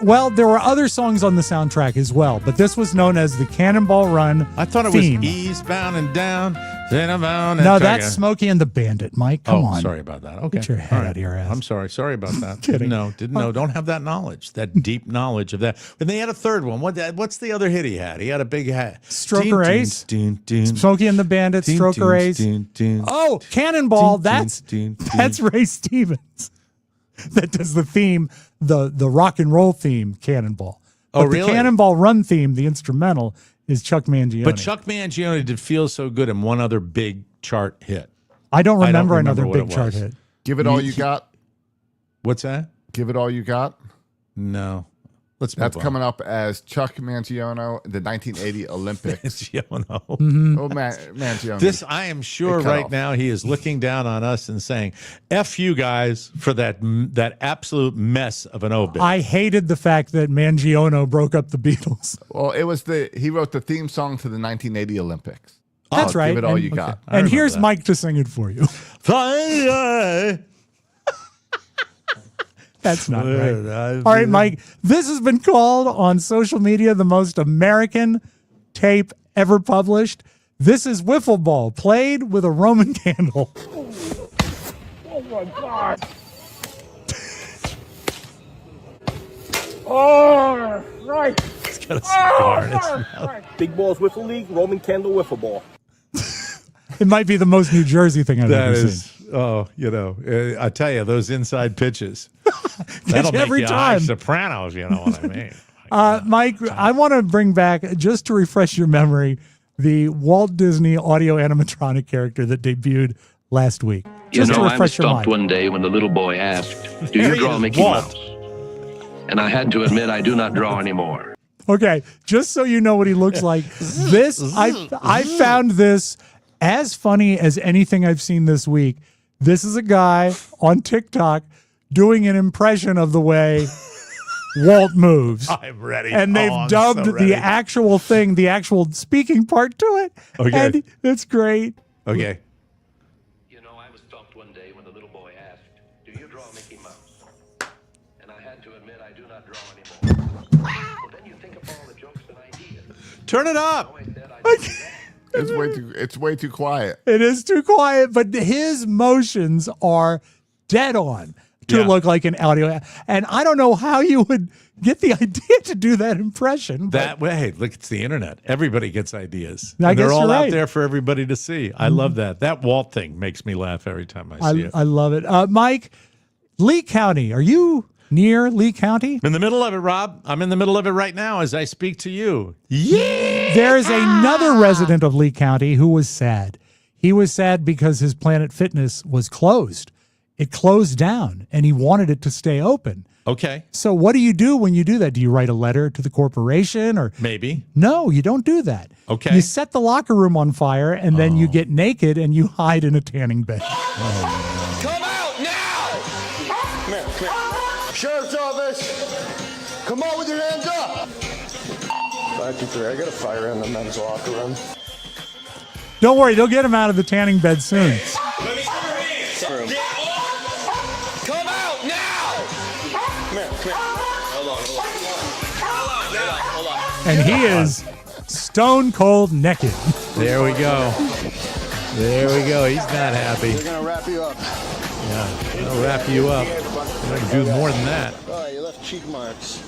Well, there were other songs on the soundtrack as well, but this was known as the Cannonball Run I thought it theme. was eastbound and down, bound and No, that's Smokey and the Bandit, Mike. Come on. Sorry about that. Okay. Get your head All right. out of your ass. I'm sorry. Sorry about that. Kidding. Didn't know. Don't have that knowledge, that deep knowledge of that. And they had a third one. What's the other hit he had? He had a big hat. Stroker Ace? Dun, dun, dun. Smokey and the Bandit, Dun, Stroker dun, Ace. dun, dun. Oh, Cannonball. Dun, That's dun, dun, that's Ray Stevens. That does the theme, the rock and roll theme, Cannonball. Oh, But really? the Cannonball Run theme, the instrumental, is Chuck Mangione. But Chuck Mangione did Feel So Good in one other big chart hit. I don't remember remember another what big it chart was. hit. Give it all you got. What's that? Give it all you got. No. Let's move That's on. coming up as Chuck Mangione, the 1980 Olympics. Mangione. Oh, Mangione. This, I am sure It cut right off. now he is looking down on us and saying, F you guys for that absolute mess of an obit. I hated the fact that Mangione broke up the Beatles. Well, he wrote the theme song to the 1980 Olympics. That's right. Give it all And- you got. I And remember here's that. Mike to sing it for you. That's not right. All right, Mike. This has been called on social media the most American tape ever published. This is Wiffle Ball played with a Roman candle. Oh my God. Oh, right. It's got a cigar in its mouth. Big Balls Wiffle League, Roman Candle Wiffle Ball. It might be the most New Jersey thing I've That ever is, seen. I tell you, those inside pitches. Gets you every make time. you Sopranos, you know what I mean? Mike, I want to bring back, just to refresh your memory, the Walt Disney audio animatronic character that debuted last week. Just to I was refresh your stopped mind. one day when the little boy asked, "Do you draw Mickey Walt. Mouse?" And I had to admit I do not draw anymore. Okay, just so you know what he looks like. This I found this as funny as anything I've seen this week. This is a guy on TikTok doing an impression of the way Walt moves. I'm ready. And they've dubbed the actual thing, the actual speaking part to it. Okay. And it's great. Okay. You know, I was stumped one day when the little boy asked, "Do you draw Mickey Mouse?" And I had to admit I do not draw anymore. Well, then you think of all the jokes and ideas. Turn it up. It's way too quiet. It is too quiet, but his motions are dead on to look like an audio. And I don't know how you would get the idea to do that impression. That way, look, it's the internet. Everybody gets ideas. I And they're guess all you're out right. there for everybody to see. I love that. That Walt thing makes me laugh every time I see it. I love it. Mike, Lee County, are you near Lee County? I'm in the middle of it, Rob. I'm in the middle of it right now as I speak to you. Yeah. There's another resident of Lee County who was sad. He was sad because his Planet Fitness was closed. It closed down, and he wanted it to stay open. Okay. So what do you do when you do that? Do you write a letter to the corporation or Maybe. No, you don't do that. Okay. You set the locker room on fire, and then you get naked and you hide in a tanning bed. Come out now! Come here. Sheriff's office! Come on with your hands up! 523, I got a fire in the men's locker room. Don't worry, they'll get him out of the tanning bed soon. Let me see your hands! Come out now! Come here. Hold on. And he is stone cold naked. There we go. There we go. He's not happy. They're gonna wrap you up. Yeah, I'll wrap you up. I can do more than that. Oh, you left cheek marks.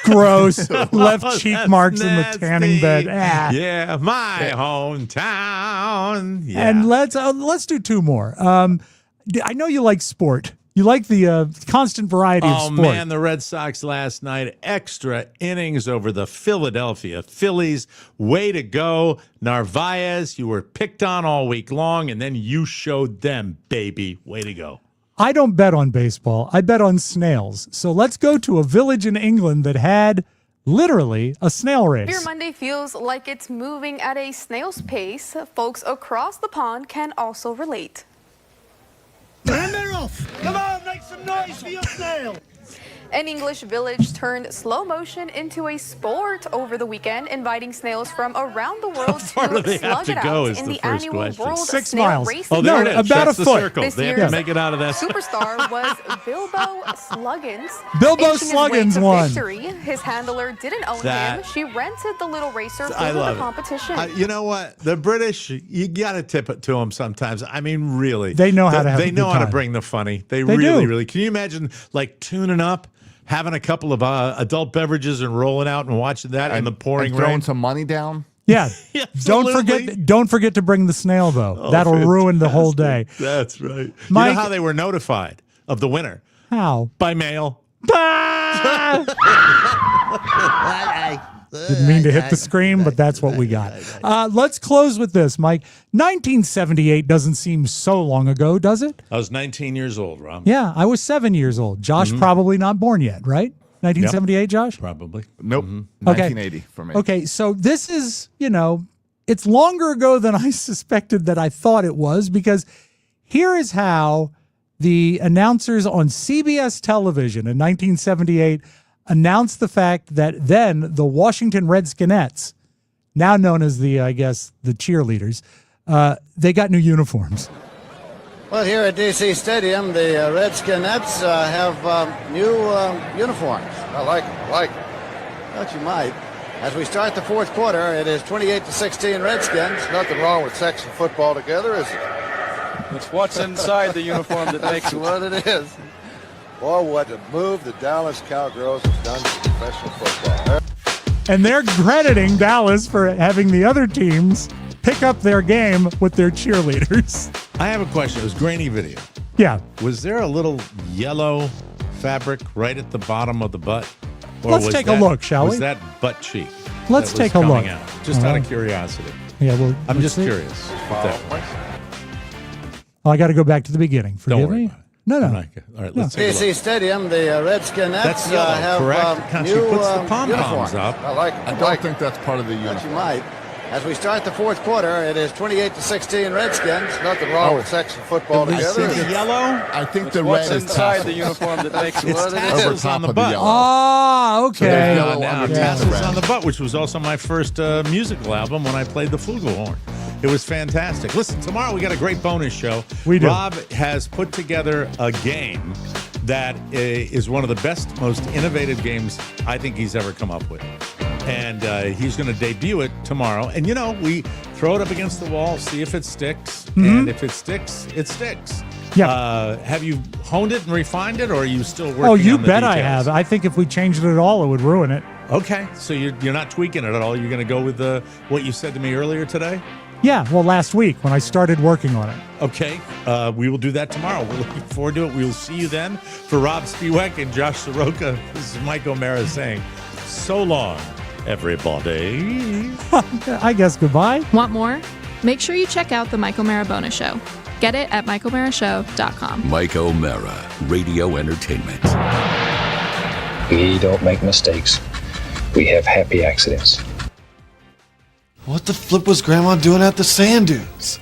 Gross. Left cheek That's marks in the tanning bed. nasty. Yeah, my hometown. Yeah. And let's do two more. I know you like sport. You like the constant variety of Oh, sport. man, the Red Sox last night, extra innings over the Philadelphia Phillies. Way to go. Narvaez, you were picked on all week long, and then you showed them, baby. Way to go. I don't bet on baseball. I bet on snails. So let's go to a village in England that had literally a snail race. Beer Monday feels like it's moving at a snail's pace. Folks across the pond can also relate. Turn it off! Come on, make some noise for your snail! An English village turned slow motion into a sport over the weekend, inviting snails from around the world far do to they have slug to it go out is in the the first annual question. World 6 Snail miles. Racing. Oh, there No, it is. about That's a the foot. circle. This They have to year's make it out of that. superstar was Bilbo Sluggins. Bilbo Inching his way Sluggins to won. Victory. His handler didn't own That- him. She rented the little racer for I the love it. competition. You know what? The British, you got to tip it to them sometimes. I mean, really. They know how to have They a know good how to time. bring the funny. They They really, do. really. Can you imagine, like, tuning up, having a couple of adult beverages and rolling out and watching that in the pouring and throwing rain? some money down? Yeah. Absolutely. Don't forget to bring the snail though. Oh, That'll ruin the whole day. fantastic. That's right. Mike- You know how they were notified of the winner? How? By mail. Didn't mean to hit the screen, but that's what we got. Let's close with this, Mike. 1978 doesn't seem so long ago, does it? I was 19 years old, Rob. Yeah, I was 7 years old. Josh probably not born yet, right? 1978, Josh? Probably. Nope. Okay. 1980 for me. Okay, so this is, it's longer ago than I suspected that I thought it was, because here is how the announcers on CBS television in 1978 announced the fact that then the Washington Redskinettes, now known as the cheerleaders, they got new uniforms. Well, here at D.C. Stadium, the Redskinettes have new uniforms. I like it. Thought you might. As we start the fourth quarter, it is 28-16 Redskins. Nothing wrong with sexing football together, is it? It's what's inside the uniform that makes That's it. what it is. Boy, what a move the Dallas Cowgirls have done to professional football. And they're crediting Dallas for having the other teams pick up their game with their cheerleaders. I have a question. It was grainy video. Yeah. Was there a little yellow fabric right at the bottom of the butt? Let's take a look, shall we? Was that butt cheek? Let's that was take a coming look. out? Just out of curiosity. Yeah, well, I'm let's just see. curious. What that was. Oh, I got to go back to the beginning. Forgive worry me. about No. All right, let's take a DC look. Stadium, the Redskins That's yellow, have correct? new She puts the pom-poms uniforms. up. I like I don't think that's part of the But you uniform. might. As we start the fourth quarter, it is 28-16 Redskins. nothing wrong with section football I together. see the yellow. I think the What's red is inside tassels. the uniform that makes It's it? tassels Over on top the of the butt. yellow. Ah, okay. there's yellow Now, underneath the Tassels red. on the Butt, which was also my first musical album when I played the flugelhorn. It was fantastic. Listen, tomorrow we got a great bonus show. We do. Rob has put together a game that is one of the best, most innovative games I think he's ever come up with. And he's going to debut it tomorrow. And, you know, we throw it up against the wall, see if it sticks. And if it sticks, it sticks. Yeah. Have you honed it and refined it, or are you still working Oh, you on the bet I details? have. I think if we changed it at all, it would ruin it. Okay, so you're not tweaking it at all. You're going to go with what you said to me earlier today? Yeah, well, last week when I started working on it. Okay, we will do that tomorrow. We're looking forward to it. We will see you then. For Rob Spiewak and Josh Soroka, this is Mike O'Mara saying, so long, everybody. I guess goodbye. Want more? Make sure you check out the Mike O'Mara Bonus Show. Get it at MikeO'MaraShow.com. Mike O'Mara, Radio Entertainment. We don't make mistakes. We have happy accidents. What the flip was Grandma doing at the sand dunes?